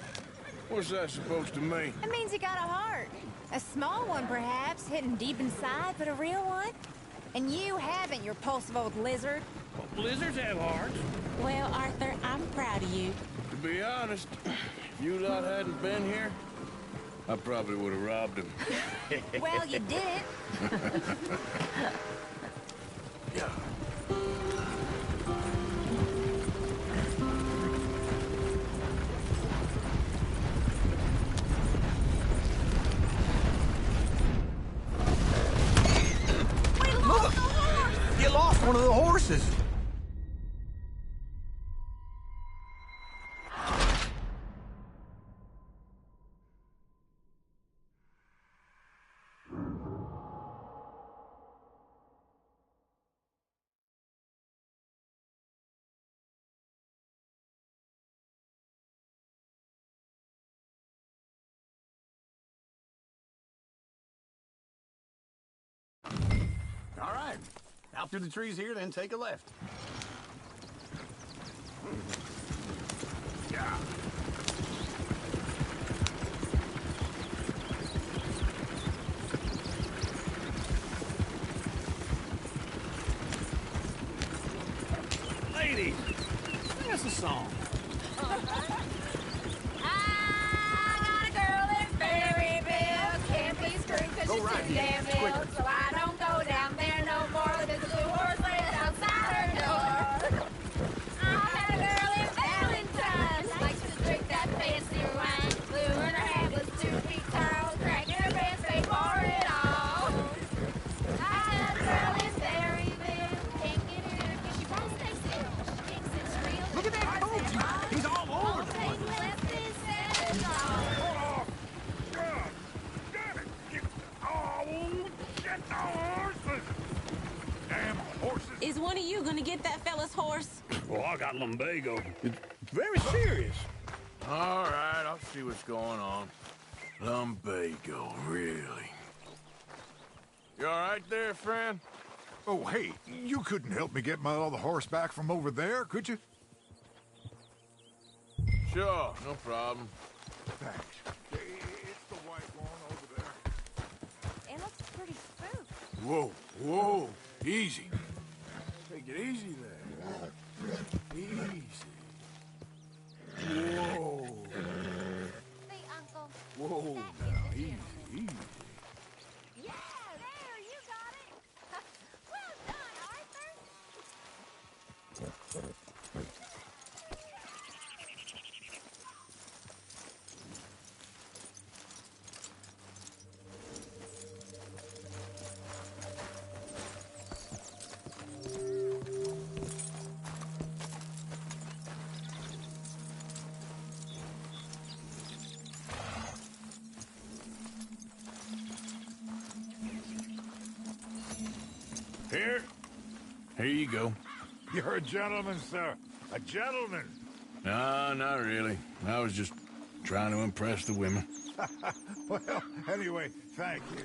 What's that supposed to mean? It means you got a heart. A small one, perhaps, hidden deep inside, but a real one. And you haven't, you repulsive old lizard. Well, lizards have hearts. Well, Arthur, I'm proud of you. To be honest, if you lot hadn't been here, I probably would have robbed him. Well, you didn't. Yeah. You lost one of the horses. All right. Out through the trees here, then take a left. Yeah. Lady, sing us a song. I got a girl in Berryville. Can't be screwed 'cause she's too damn ill. So I don't go down there no more with this blue horse laying outside her door. I had a girl in Valentine's. Likes to drink that fancy wine. Blue in her hat was 2 feet tall. Cracking her pants, they pour it all. I had a girl in Berryville. Can't get her 'cause she won't stay still. She thinks it's real. Look at that coach. He's all over the place. Left and center. Oh, God damn it! Oh, shit, the horses! Damn horses! Is one of you gonna get that fella's horse? Well, I got lumbago. It's very serious. All right, I'll see what's going on. Lumbago, really? You all right there, friend? Oh, hey, you couldn't help me get my other horse back from over there, could you? Sure, no problem. Thanks. It's the white one over there. It looks pretty spooked. Whoa, whoa, easy. Take it easy there. Easy. Whoa. See, Uncle. Whoa, That now, is the easy, gem. easy. Yeah, there, you got it. Well done, Arthur. Here you go. You're a gentleman, sir. A gentleman. No, not really. I was just trying to impress the women. Well, anyway, thank you.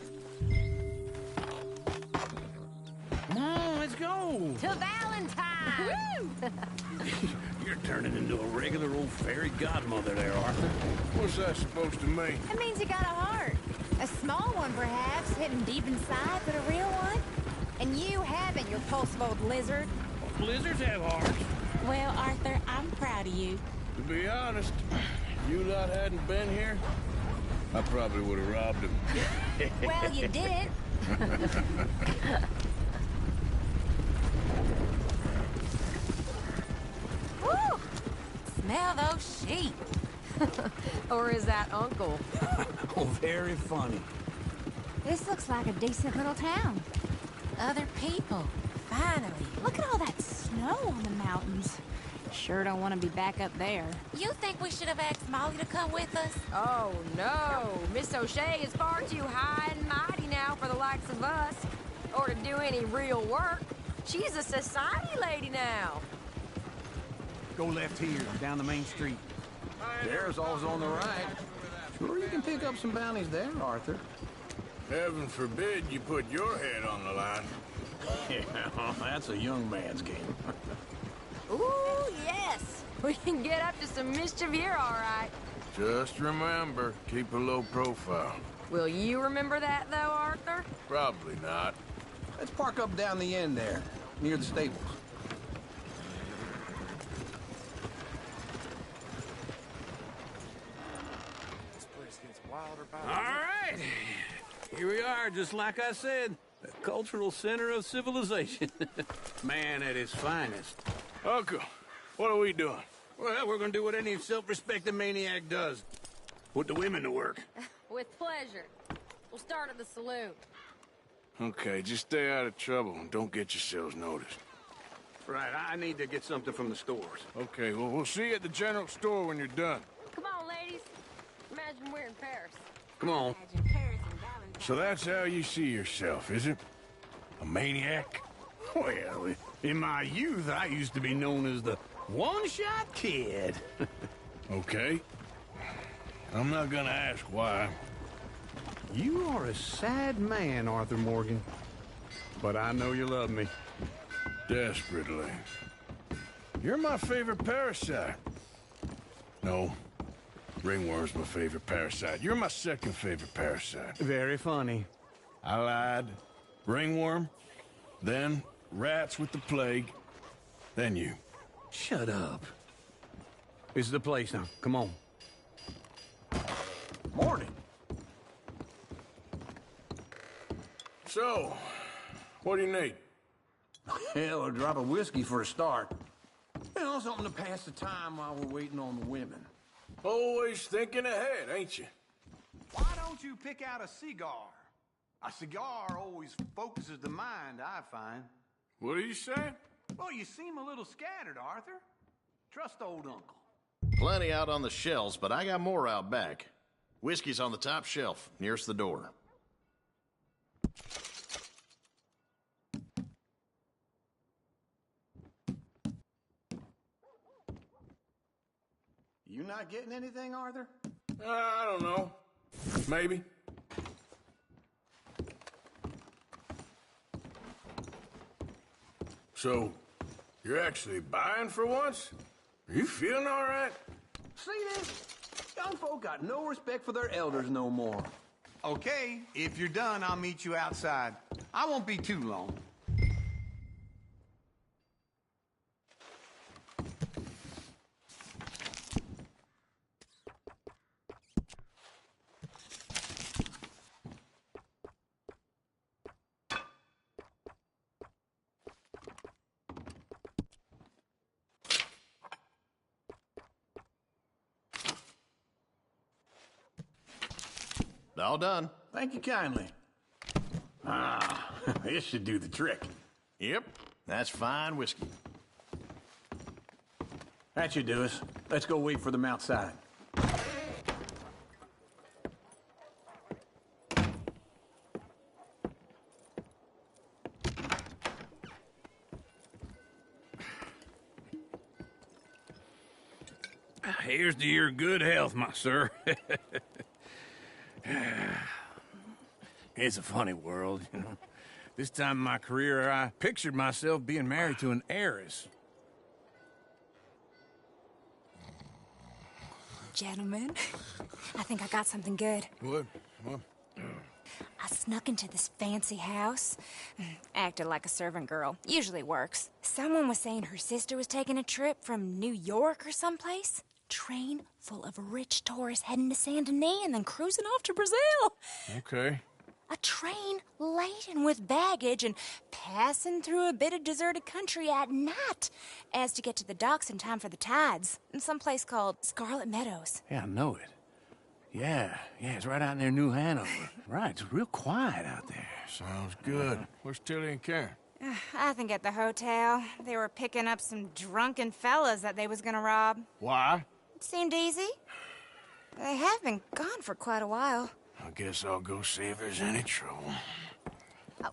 Come on, let's go. To Valentine. You're turning into a regular old fairy godmother there, Arthur. What's that supposed to mean? It means you got a heart. A small one, perhaps, hidden deep inside, but a real one. And you haven't, you repulsive old lizard. Lizards have hearts. Well, Arthur, I'm proud of you. To be honest, if you lot hadn't been here, I probably would have robbed him. Well, you didn't. Woo! Smell those sheep. Or is that Uncle? Oh, very funny. This looks like a decent little town. Other people. Finally. Look at all that snow on the mountains. Sure don't want to be back up there. You think we should have asked Molly to come with us? Oh, no. Miss O'Shea is far too high and mighty now for the likes of us. Or to do any real work. She's a society lady now. Go left here, down the main street. There's always on the right. Sure, you can pick up some bounties there, Arthur. Heaven forbid you put your head on the line. Yeah, that's a young man's game. Ooh, yes. We can get up to some mischief here, all right. Just remember, keep a low profile. Will you remember that, though, Arthur? Probably not. Let's park up down the end there, near the stables. This place gets wilder by the All right. Here we are, just like I said. The cultural center of civilization. Man at his finest. Uncle, what are we doing? Well, we're gonna do what any self-respecting maniac does. Put the women to work. With pleasure. We'll start at the saloon. Okay, just stay out of trouble and don't get yourselves noticed. Right, I need to get something from the stores. Okay, well, we'll see you at the general store when you're done. Come on, ladies. Imagine we're in Paris. Come on. So that's how you see yourself, is it? A maniac? Well, in my youth, I used to be known as the one-shot kid. Okay. I'm not gonna ask why. You are a sad man, Arthur Morgan. But I know you love me. Desperately. You're my favorite parasite. No. Ringworm's my favorite parasite. You're my second favorite parasite. Very funny. I lied. Ringworm. Then rats with the plague. Then you. Shut up. This is the place now. Come on. Morning. So, what do you need? Hell, a drop of whiskey for a start. You know, something to pass the time while we're waiting on the women. Always thinking ahead, ain't you? Why don't you pick out a cigar? A cigar always focuses the mind, I find. What are you saying? Well, you seem a little scattered, Arthur. Trust old uncle. Plenty out on the shelves, but I got more out back. Whiskey's on the top shelf, nearest the door. You not getting anything, Arthur? I don't know. Maybe. So, you're actually buying for once? Are you feeling all right? See this? Young folk got no respect for their elders no more. Okay, if you're done, I'll meet you outside. I won't be too long. All done. Thank you kindly. Ah, this should do the trick. Yep, that's fine whiskey. That should do us. Let's go wait for them outside. Here's to your good health, my sir. It's a funny world, you know. This time in my career, I pictured myself being married to an heiress. Gentlemen, I think I got something good. What? What? I snuck into this fancy house. Acted like a servant girl. Usually works. Someone was saying her sister was taking a trip from New York or someplace. Train full of rich tourists heading to Saint Denis and then cruising off to Brazil. Okay. A train laden with baggage and passing through a bit of deserted country at night as to get to the docks in time for the tides in some place called Scarlet Meadows. Yeah, I know it. Yeah, it's right out near New Hanover. Right, it's real quiet out there. Sounds good. Where's Tilly and Karen? I think at the hotel. They were picking up some drunken fellas that they was gonna rob. Why? It seemed easy. They have been gone for quite a while. I guess I'll go see if there's any trouble. Oh,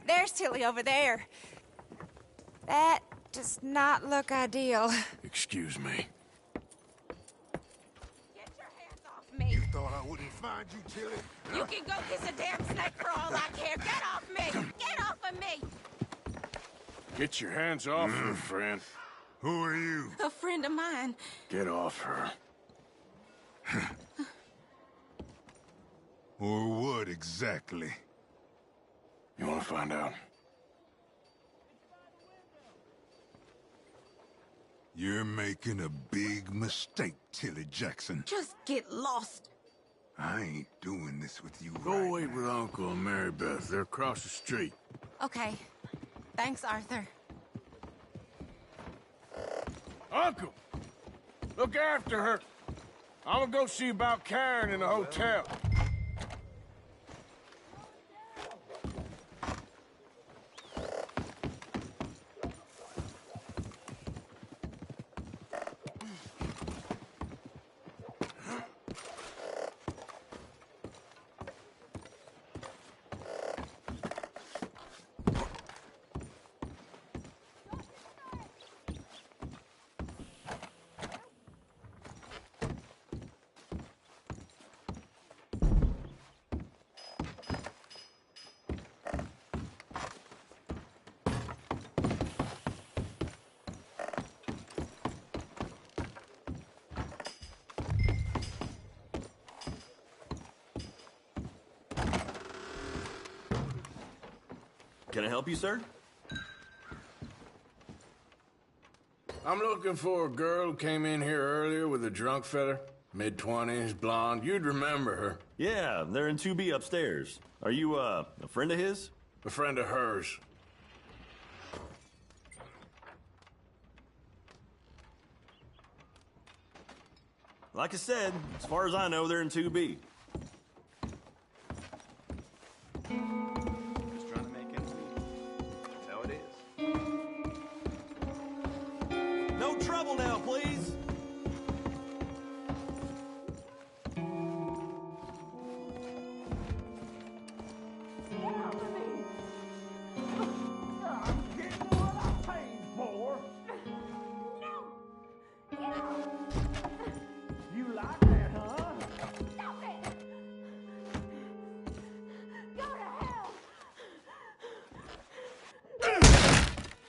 there's Tilly over there. That does not look ideal. Excuse me. Get your hands off me. You thought I wouldn't find you, Tilly? You can go kiss a damn snake for all I care. Get off me! Get off of me! Get your hands off her, friend. Who are you? A friend of mine. Get off her. Or what exactly? You want to find out? You're making a big mistake, Tilly Jackson. Just get lost. I ain't doing this with you. Go wait with Uncle and Mary Beth. They're across the street. Okay. Thanks, Arthur. Uncle! Look after her. I'm gonna go see about Karen in the hotel. Can I help you, sir? I'm looking for a girl who came in here earlier with a drunk fella. Mid-20s, blonde. You'd remember her. Yeah, they're in 2B upstairs. Are you, a friend of his? A friend of hers. Like I said, as far as I know, they're in 2B. Just trying to make ends meet. That's how it is. No trouble now, please. You like that, huh? Stop it! Go to hell!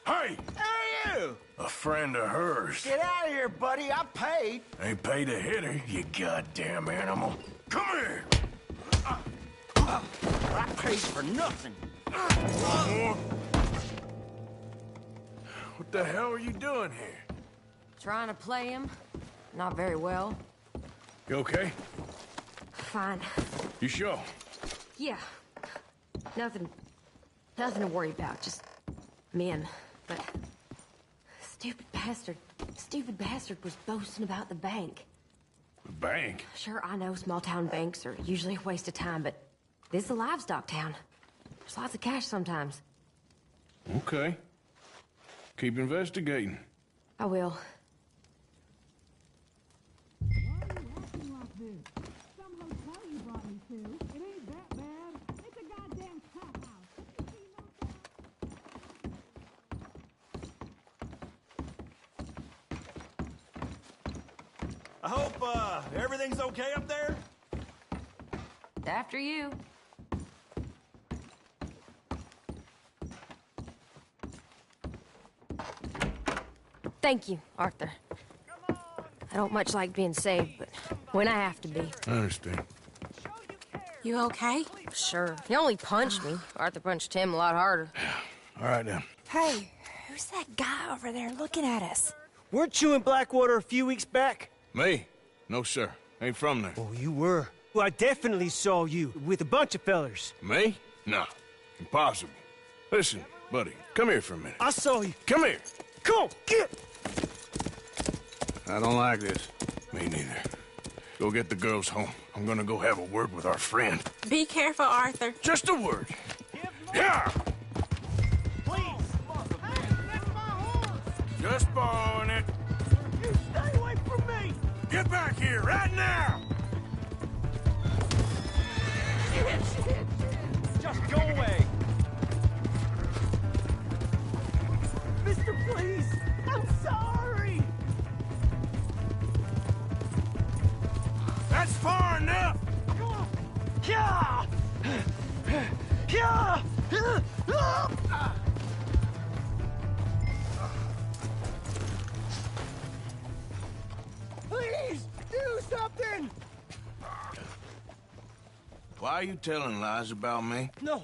Hey! Who are you? A friend of hers. Get out of here, buddy. I paid. Ain't paid to hit her, you goddamn animal. Come here! I paid for nothing. What the hell are you doing here? Trying to play him. Not very well. You okay? Fine. You sure? Yeah. Nothing to worry about. Just men. But stupid bastard was boasting about the bank. The bank? Sure, I know small town banks are usually a waste of time, but this is a livestock town. There's lots of cash sometimes. Okay. Keep investigating. I will. I hope, everything's okay up there? After you. Thank you, Arthur. I don't much like being saved, but when I have to be. I understand. You okay? Sure. He only punched me. Arthur punched him a lot harder. All right, then. Hey, who's that guy over there looking at us? Weren't you in Blackwater a few weeks back? Me? No, sir. Ain't from there. Oh, you were. Well, I definitely saw you with a bunch of fellers. Me? No. Impossible. Listen, buddy, come here for a minute. I saw you. Come here. Come on, get! I don't like this. Me neither. Go get the girls home. I'm gonna go have a word with our friend. Be careful, Arthur. Just a word. Yeah! Just borrowing it. You stay away from me! Get back here, right now! Shit! Just go away! Mister, please! I'm sorry! That's far enough! Yeah! Yeah! Please, do something! Why are you telling lies about me? No.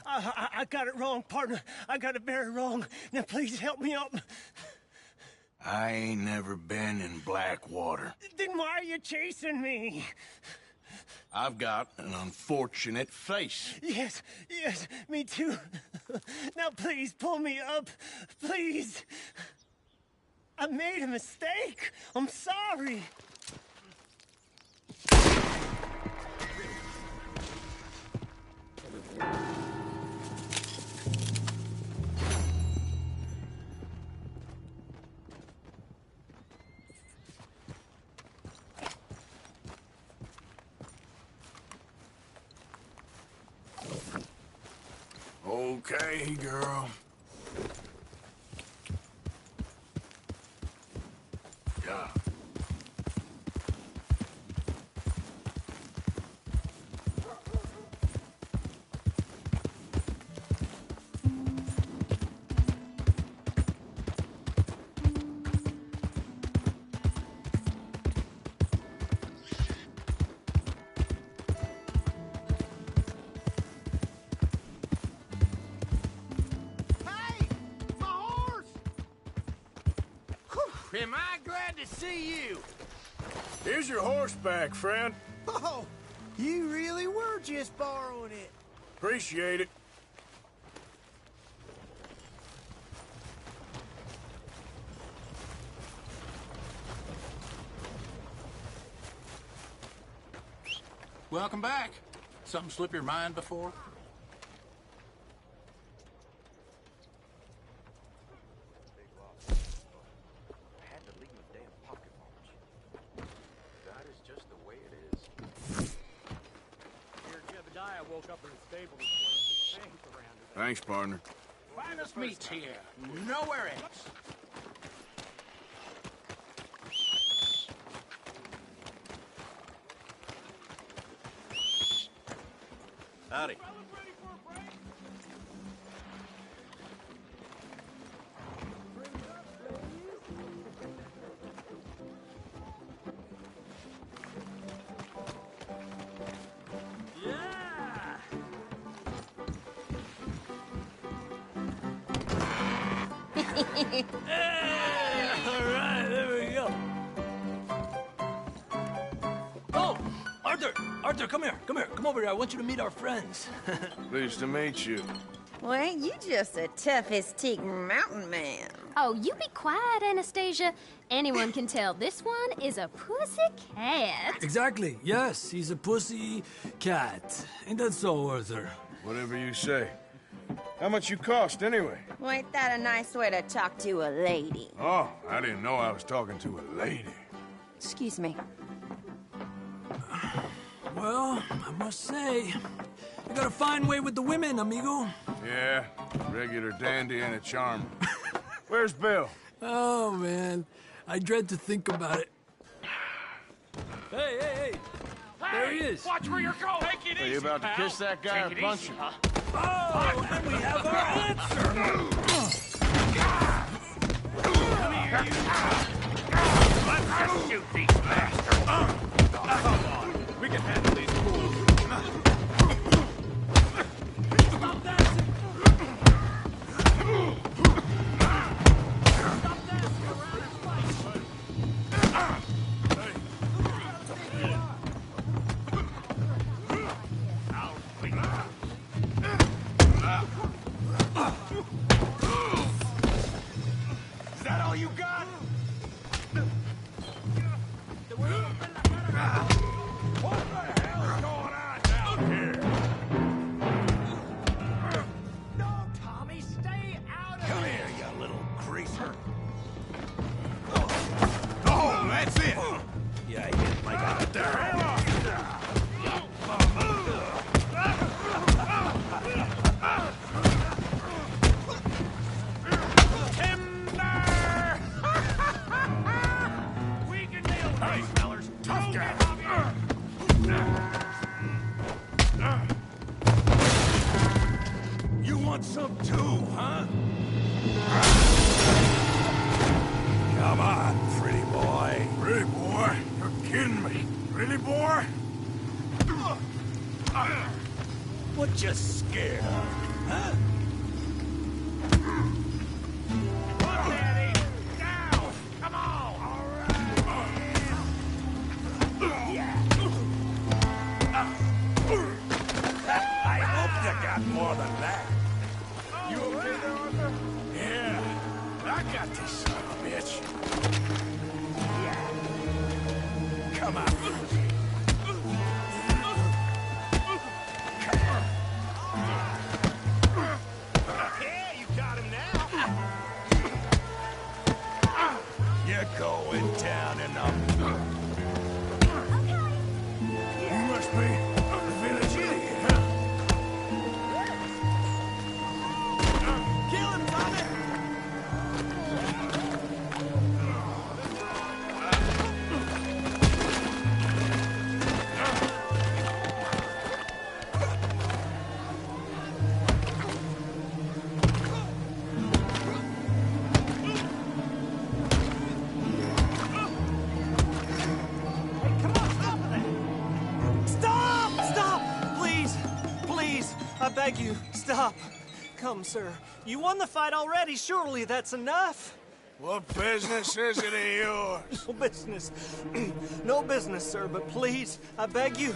I got it wrong, partner. I got it very wrong. Now, please help me up. I ain't never been in Blackwater. Then why are you chasing me? I've got an unfortunate face. Yes, me too. Now, please, pull me up. Please. I made a mistake. I'm sorry. Okay, girl. Yeah. Am I glad to see you? Here's your horseback, friend. Oh, you really were just borrowing it. Appreciate it. Welcome back. Something slip your mind before? Woke up in the stable this morning with fangs around her. Thanks, partner. Finest meats here. Nowhere else. Howdy. Hey, all right, there we go. Oh, Arthur, come here. Come over here. I want you to meet our friends. Pleased to meet you. Well, ain't you just a toughest-teak mountain man? Oh, you be quiet, Anastasia. Anyone can tell this one is a pussy cat. Exactly. Yes, he's a pussy cat. Ain't that so, Arthur? Whatever you say. How much you cost, anyway? Well, ain't that a nice way to talk to a lady? Oh, I didn't know I was talking to a lady. Excuse me. Well, I must say, you got a fine way with the women, amigo. Yeah, regular dandy and a charmer. Where's Bill? Oh, man. I dread to think about it. Hey! There he is. Watch where you're going. Take it easy, Are you about to pal. kiss that guy Take or it punch easy, him? huh? Oh, and we have our answer. Come here, you. Let's just shoot these bastards. Come on. We can handle these fools. Stop dancing. Stop dancing around and fight. Is that all you got? What the hell is going on down here? No, Tommy, stay out of it. Come here, you little greaser. Oh, that's it. Yeah, you hit like out of there. You want some too, huh? Come on, pretty boy. Pretty boy? You're kidding me. Really, boy? you scared of? Huh? Put that ape down! Come on! All right! Yeah! I hope you got more than that. You okay there, Arthur? Yeah. I got this son of a bitch. Yeah. Come on. Yeah, you got him now. You're going down in the... You must be the village idiot, huh? Kill him, Tommy! I beg you, stop. Come, sir. You won the fight already. Surely that's enough. What business is it of yours? No business. No business, sir, but please, I beg you.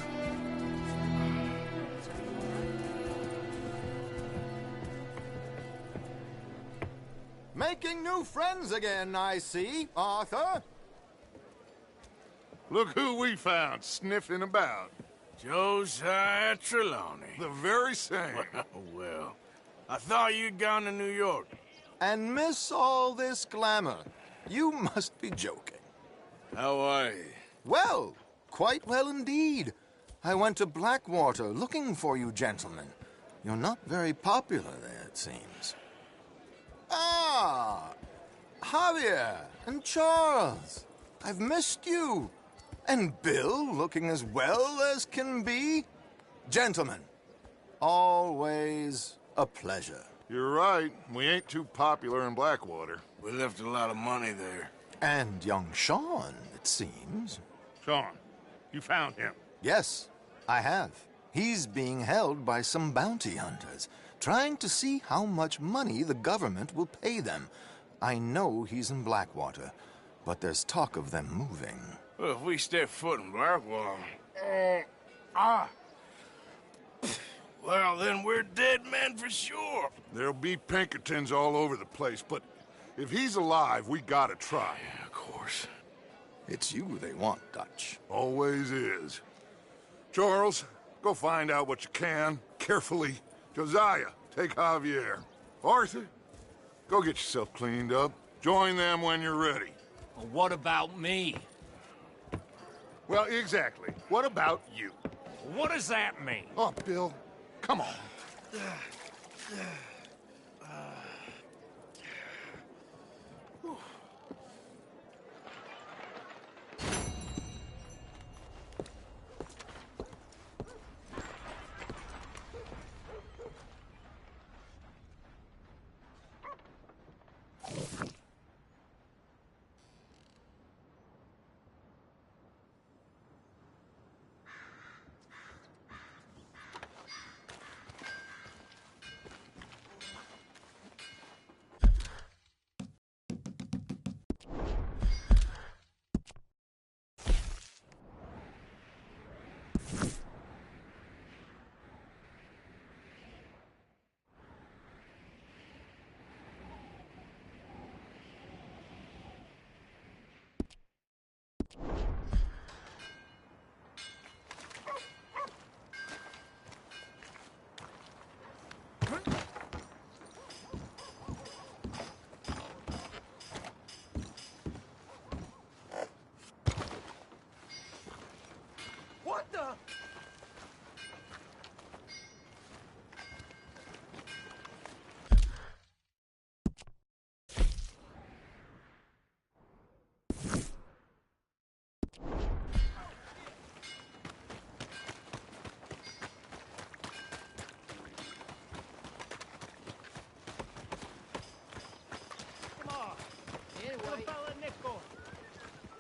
Making new friends again, I see, Arthur. Look who we found sniffing about. Josiah Trelawney. The very same. Well, I thought you'd gone to New York. And miss all this glamour. You must be joking. How are you? Well, quite well indeed. I went to Blackwater looking for you gentlemen. You're not very popular there, it seems. Ah, Javier and Charles. I've missed you. And Bill looking as well as can be. Gentlemen, always a pleasure. You're right. We ain't too popular in Blackwater. We left a lot of money there. And young Sean, it seems. Sean, you found him? Yes, I have. He's being held by some bounty hunters, trying to see how much money the government will pay them. I know he's in Blackwater, but there's talk of them moving. Well, if we step foot in Blackwater... Well, then we're dead men for sure. There'll be Pinkertons all over the place, but if he's alive, we gotta try. Yeah, of course. It's you they want, Dutch. Always is. Charles, go find out what you can, carefully. Josiah, take Javier. Arthur, go get yourself cleaned up. Join them when you're ready. Well, what about me? Well, exactly. What about you? What does that mean? Oh, Bill, come on. What the? Come on. Anyway. Little fella nickel.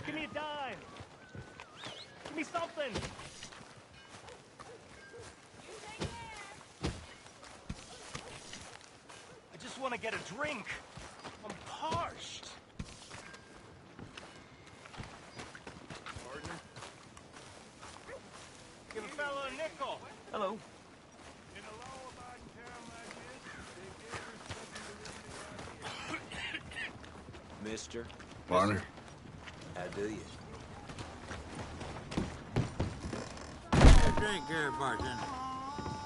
Give me a dime. Give me something. just want to get a drink. I'm parched. Partner? Give a fellow a nickel. Hello. Mister. Partner. How do you? Drink here, bartender.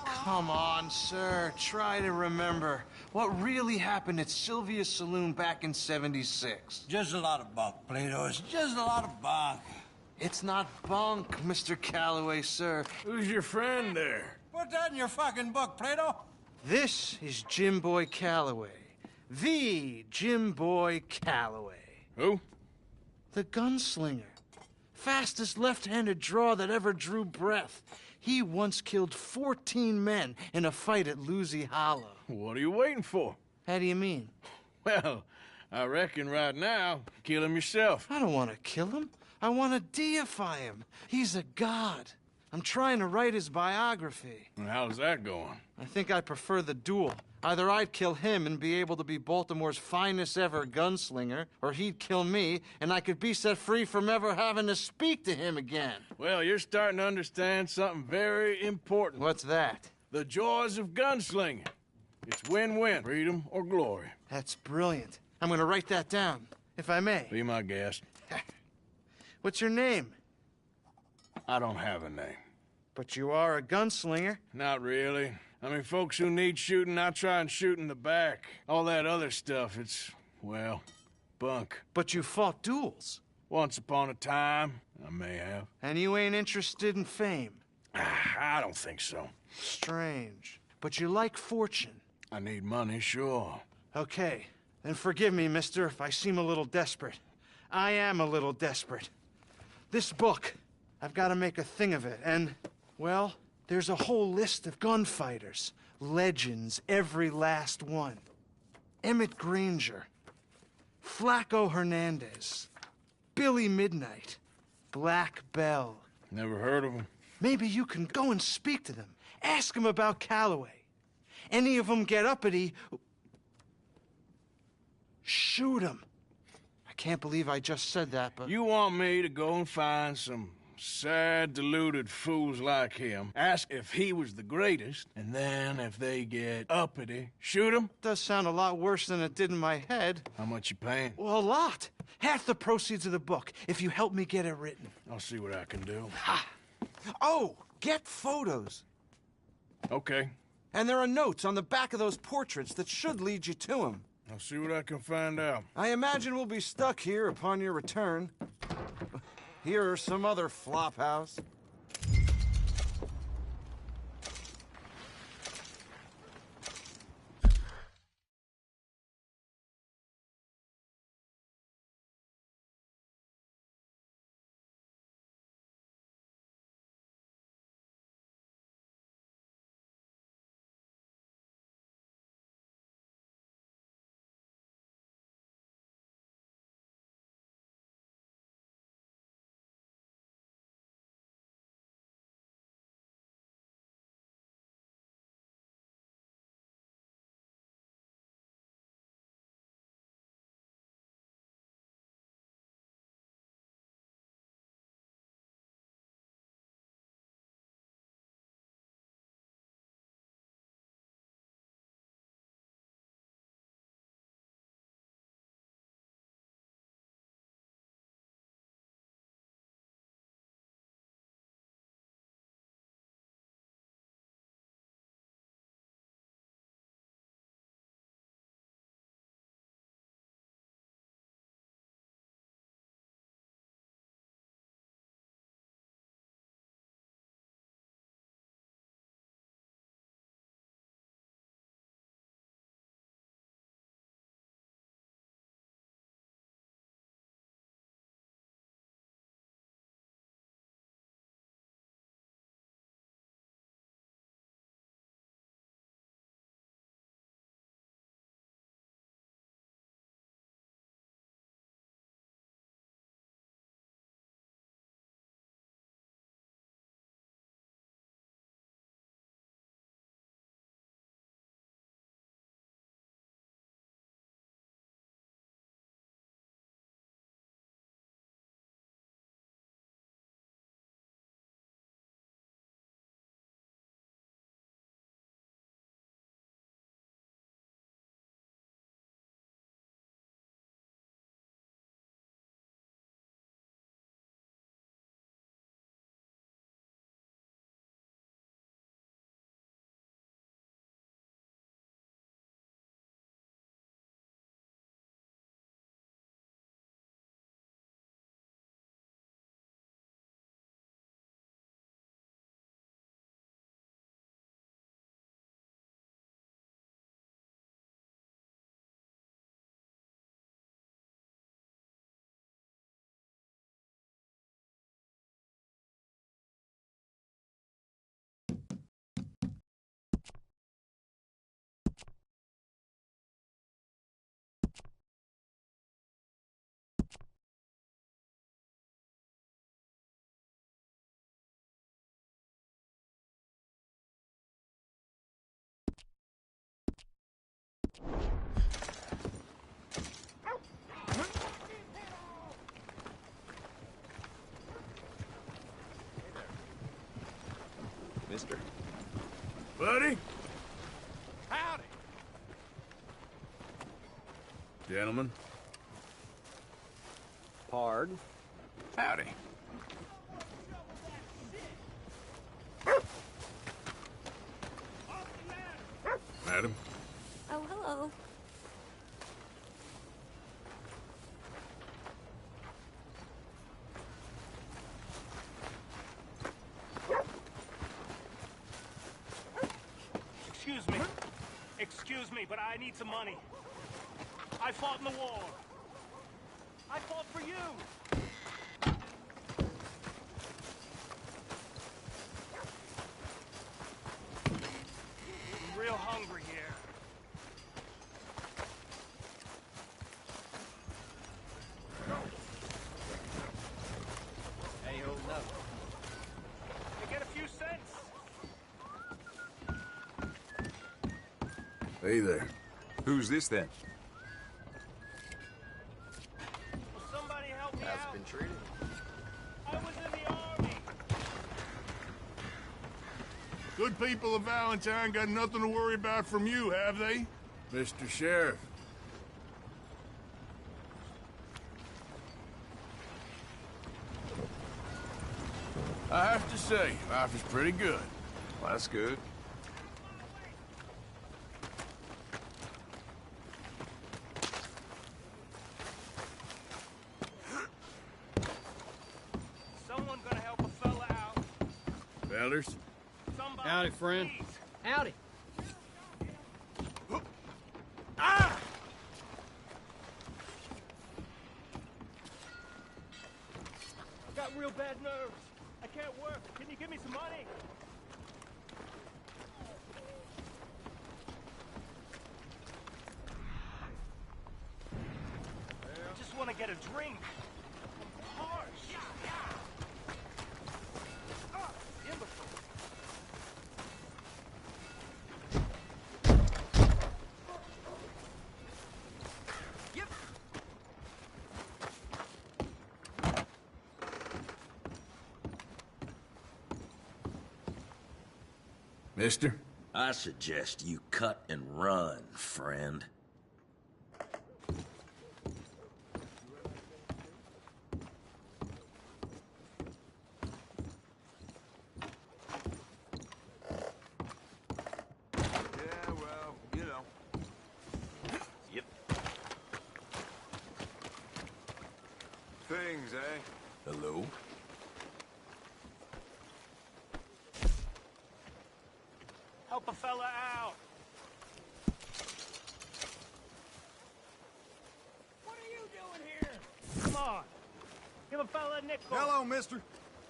Come on, sir. Try to remember. What really happened at Sylvia's Saloon back in '76? Just a lot of bunk, Plato. It's just a lot of bunk. It's not bunk, Mr. Calloway, sir. Who's your friend there? Put that in your fucking book, Plato. This is Jim Boy Calloway. The Jim Boy Calloway. Who? The gunslinger. Fastest left-handed draw that ever drew breath. He once killed 14 men in a fight at Lucy Hollow. What are you waiting for? How do you mean? Well, I reckon right now, kill him yourself. I don't want to kill him. I want to deify him. He's a god. I'm trying to write his biography. And how's that going? I think I prefer the duel. Either I'd kill him and be able to be Baltimore's finest ever gunslinger, or he'd kill me and I could be set free from ever having to speak to him again. Well, you're starting to understand something very important. What's that? The joys of gunslinging. It's win-win, freedom or glory. That's brilliant. I'm gonna write that down, if I may. Be my guest. What's your name? I don't have a name. But you are a gunslinger. Not really. I mean, folks who need shooting, I try and shoot in the back. All that other stuff, it's, well, bunk. But you fought duels. Once upon a time, I may have. And you ain't interested in fame. I don't think so. Strange. But you like fortune. I need money, sure. Okay. Then forgive me, mister, if I seem a little desperate. I am a little desperate. This book, I've got to make a thing of it, and, well, there's a whole list of gunfighters. Legends, every last one. Emmett Granger. Flaco Hernandez. Billy Midnight. Black Bell. Never heard of him. Maybe you can go and speak to them. Ask them about Calloway. Any of them get uppity, shoot them. I can't believe I just said that, but... You want me to go and find some sad, deluded fools like him, ask if he was the greatest, and then if they get uppity, shoot him? Does sound a lot worse than it did in my head. How much you paying? Well, a lot. Half the proceeds of the book, if you help me get it written. I'll see what I can do. Ha! Oh, get photos. Okay. And there are notes on the back of those portraits that should lead you to him. I'll see what I can find out. I imagine we'll be stuck here upon your return. Here or some other flophouse. mister. Buddy? Howdy. Gentlemen. Pard. Howdy. Madam. Oh, hello. Excuse me, but I need some money. I fought in the war. I fought for you. I'm real hungry here. Hey, holding up. I get a few cents. Hey there. Who's this then? Will somebody help me How's out? it been treated? I was in the army. Good people of Valentine got nothing to worry about from you, have they? Mr. Sheriff. I have to say, life is pretty good. Well, that's good. Someone gonna help a fella out. Elders? Somebody, Howdy, friend. please. Howdy. Ah! I've got real bad nerves. I can't work. Can you give me some money? I just want to get a drink. I'm parched. Ah, imbecile. Yep. Mister? I suggest you cut and run, friend. Yeah, well, you know. Yep. Things, eh? Hello? Help a fella out. What are you doing here? Come on. Give a fella a nickel. Hello, mister.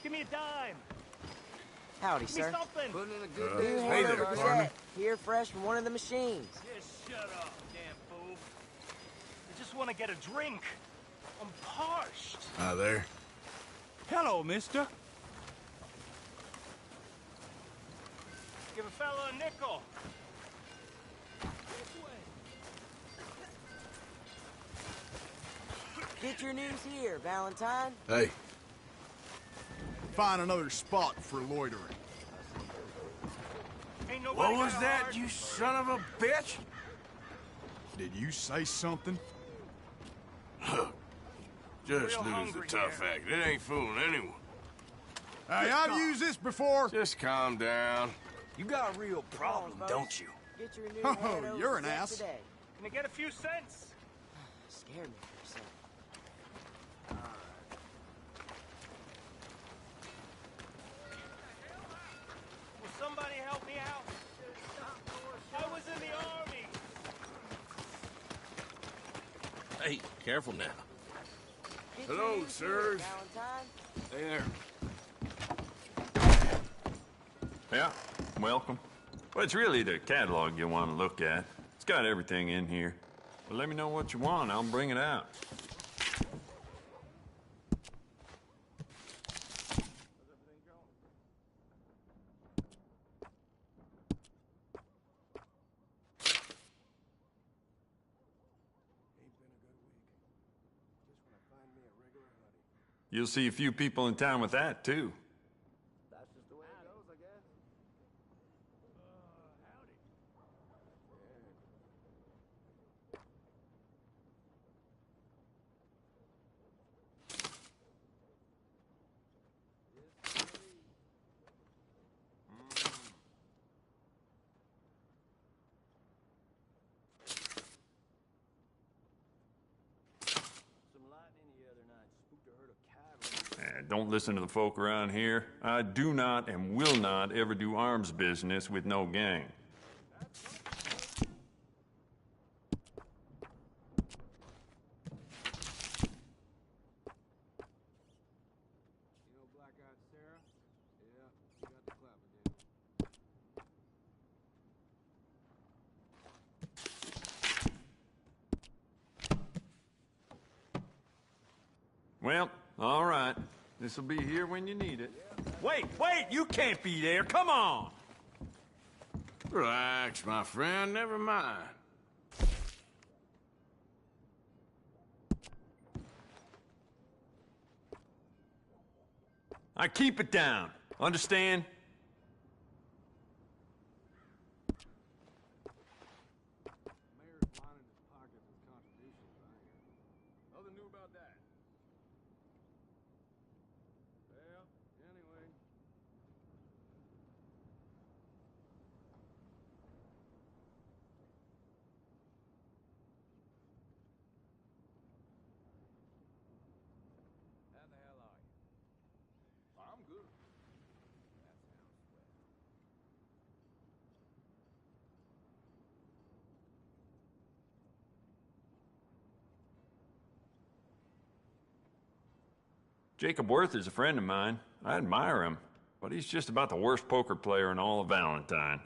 Give me a dime. Howdy, Give me sir. something. Putting in a good Hey day's there, work, partner. Jack. Here fresh from one of the machines. Just shut up, damn fool. I just want to get a drink. I'm parched. Ah, there. Hello, mister. Give a fella a nickel. Get your news here, Valentine. Hey. Find another spot for loitering. Ain't nobody What was got a that, heart. you son of a bitch? Did you say something? Just Real lose the hungry tough here. act. It ain't fooling anyone. Hey, I've used this before. Just calm down. You got a real problem, don't you? Get your new Oh, head over you're an set ass. today. Can I get a few cents? Scared me for a second. Will somebody help me out? I was in the army. Hey, careful now. Get Hello, your news here, sirs. Valentine. There. Yeah, welcome. Well, it's really the catalog you want to look at. It's got everything in here. But let me know what you want. I'll bring it out. You'll see a few people in town with that, too. That's just the way it goes, I guess. don't listen to the folk around here. I do not and will not ever do arms business with no gang. Well, all right. This'll be here when you need it. Wait, you can't be there. Come on. Relax, my friend. Never mind. I keep it down. Understand? Nothing new about that. Well, anyway. How the hell are you? I'm good. That sounds swell. Jacob Worth is a friend of mine. I admire him, but he's just about the worst poker player in all of Valentine.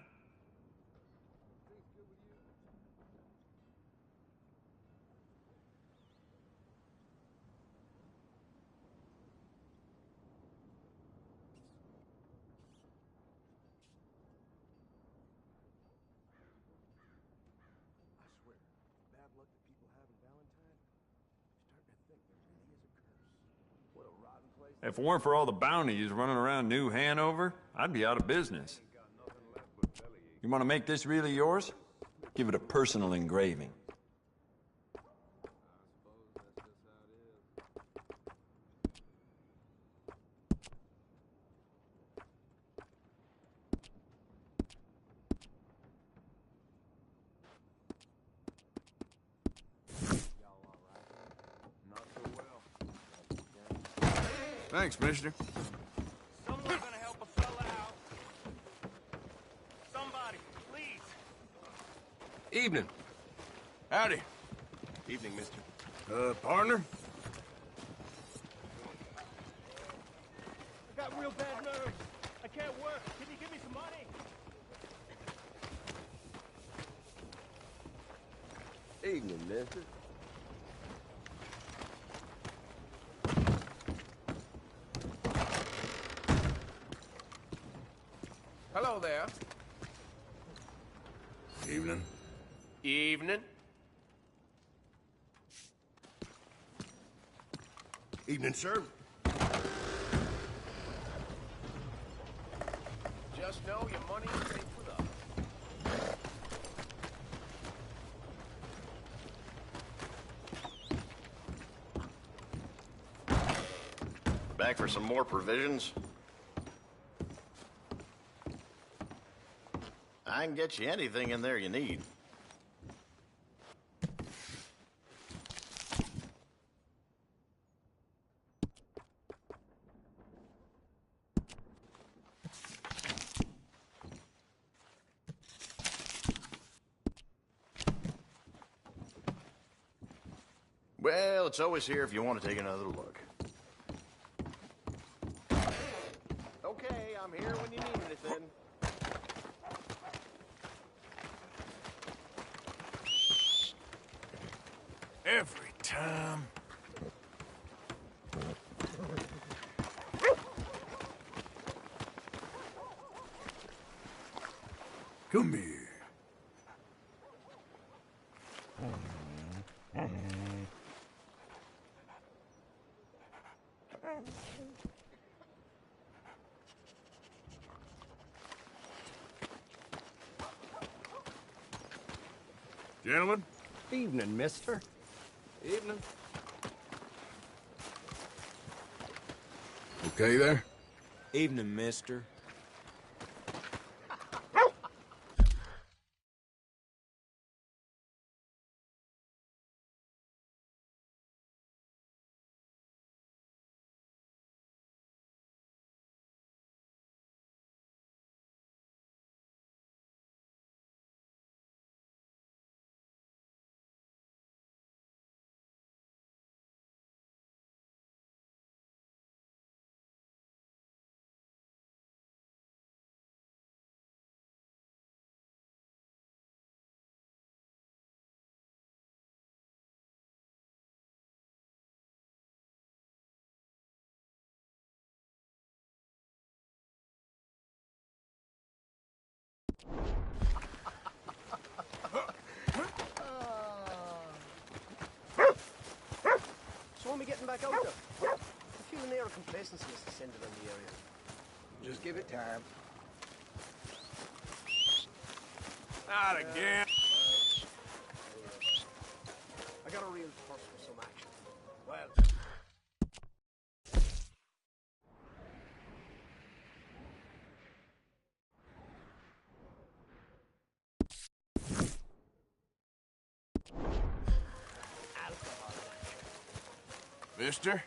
I swear, the bad luck that people have in Valentine, I'm starting to think there really is a curse. What a rotten place. If it weren't for all the bounties running around New Hanover, I'd be out of business. You want to make this really yours? Give it a personal engraving. Thanks, mister. Someone's gonna help a fella out. Somebody, please. Evening. Howdy. Evening, mister. Partner? I got real bad nerves. I can't work. Can you give me some money? Evening, mister. Hello there. Evening. Evening. Evening, sir. Just know your money is safe with us. Back for some more provisions? I can get you anything in there you need. Well, it's always here if you want to take another look. Okay, I'm here when you need anything. Every time. Come here. Gentlemen? Evening, mister. Evening. Okay there? Evening, mister. back out there. I feel an air of complacency has descended on the area. Just give it time. Not again. I got a real thirst for some action. Well, Mister?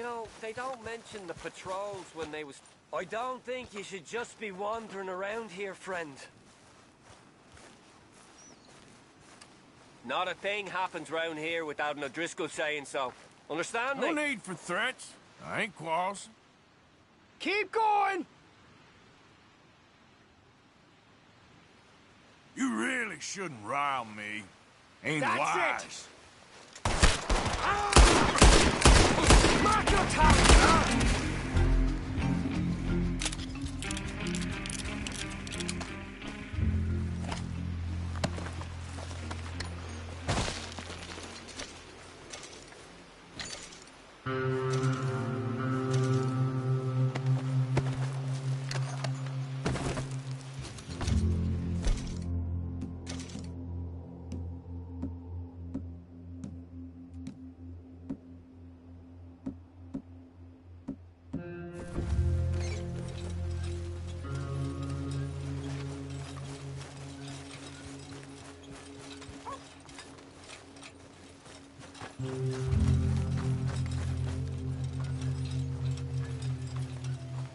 you know, they don't mention the patrols when they was... I don't think you should just be wandering around here, friend. Not a thing happens round here without an O'Driscoll saying so. Understand me? No need for threats. I ain't quarrelsome. Keep going! You really shouldn't rile me. Ain't That's wise. it! Mark your time!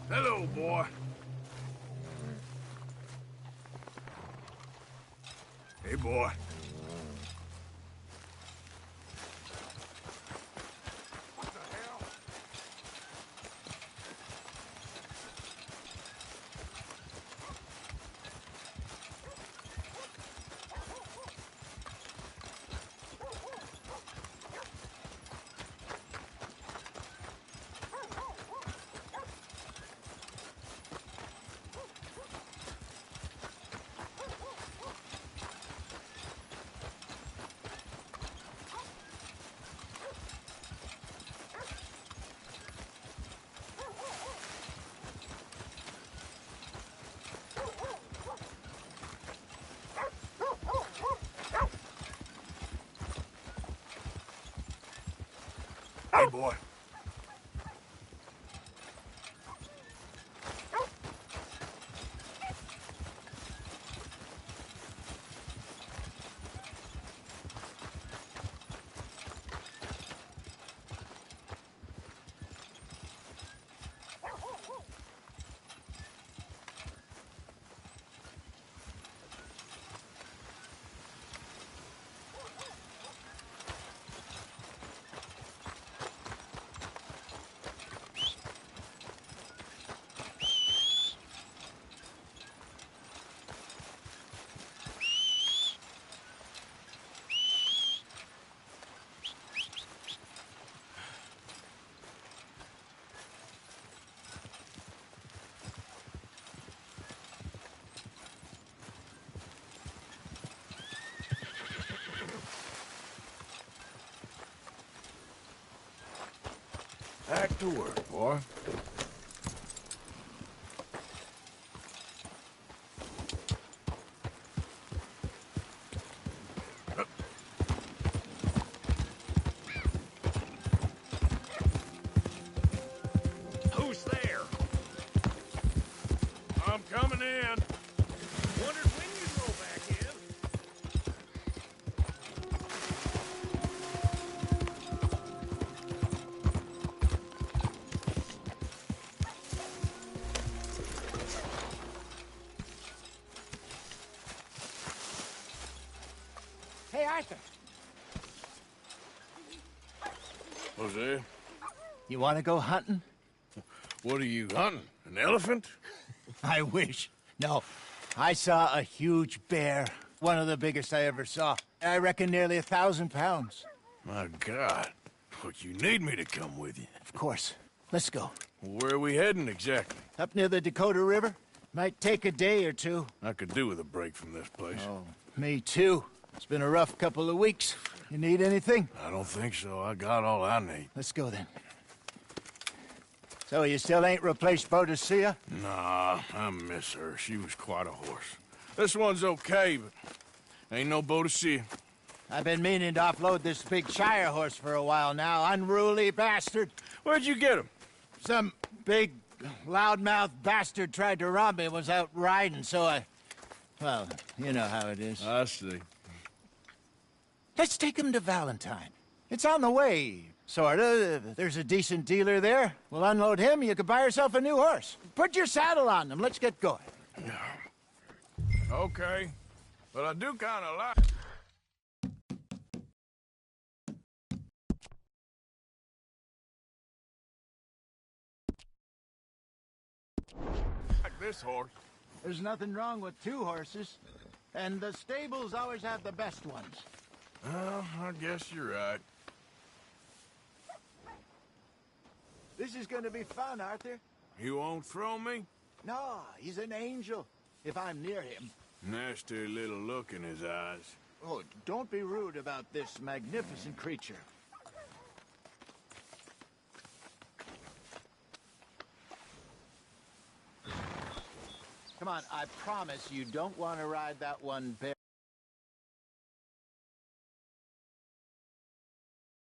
Hello, boy. Hey, boy. Hey, boy. Back to work, boy. Who's there? I'm coming in. Wondered when you'd roll back in. faster. Jose, You want to go hunting? what are you hunting? An elephant? I wish. No, I saw a huge bear. One of the biggest I ever saw. I reckon nearly 1,000 pounds. My God. But you need me to come with you. Of course. Let's go. Where are we heading exactly? Up near the Dakota River. Might take a day or two. I could do with a break from this place. Oh, me too. It's been a rough couple of weeks. You need anything? I don't think so. I got all I need. Let's go then. So you still ain't replaced Boadicea? Nah, I miss her. She was quite a horse. This one's okay, but ain't no Boadicea. I've been meaning to offload this big Shire horse for a while now. Unruly bastard. Where'd you get him? Some big, loudmouth bastard tried to rob me, was out riding, so I... Well, you know how it is. I see. Let's take him to Valentine. It's on the way, sorta. There's a decent dealer there. We'll unload him, you could buy yourself a new horse. Put your saddle on him, let's get going. Okay, but I do kind of like this horse. There's nothing wrong with two horses. And the stables always have the best ones. Well, I guess you're right. This is gonna be fun, Arthur. You won't throw me? No, he's an angel. If I'm near him. Nasty little look in his eyes. Oh, don't be rude about this magnificent creature. Come on, I promise you don't want to ride that one bear.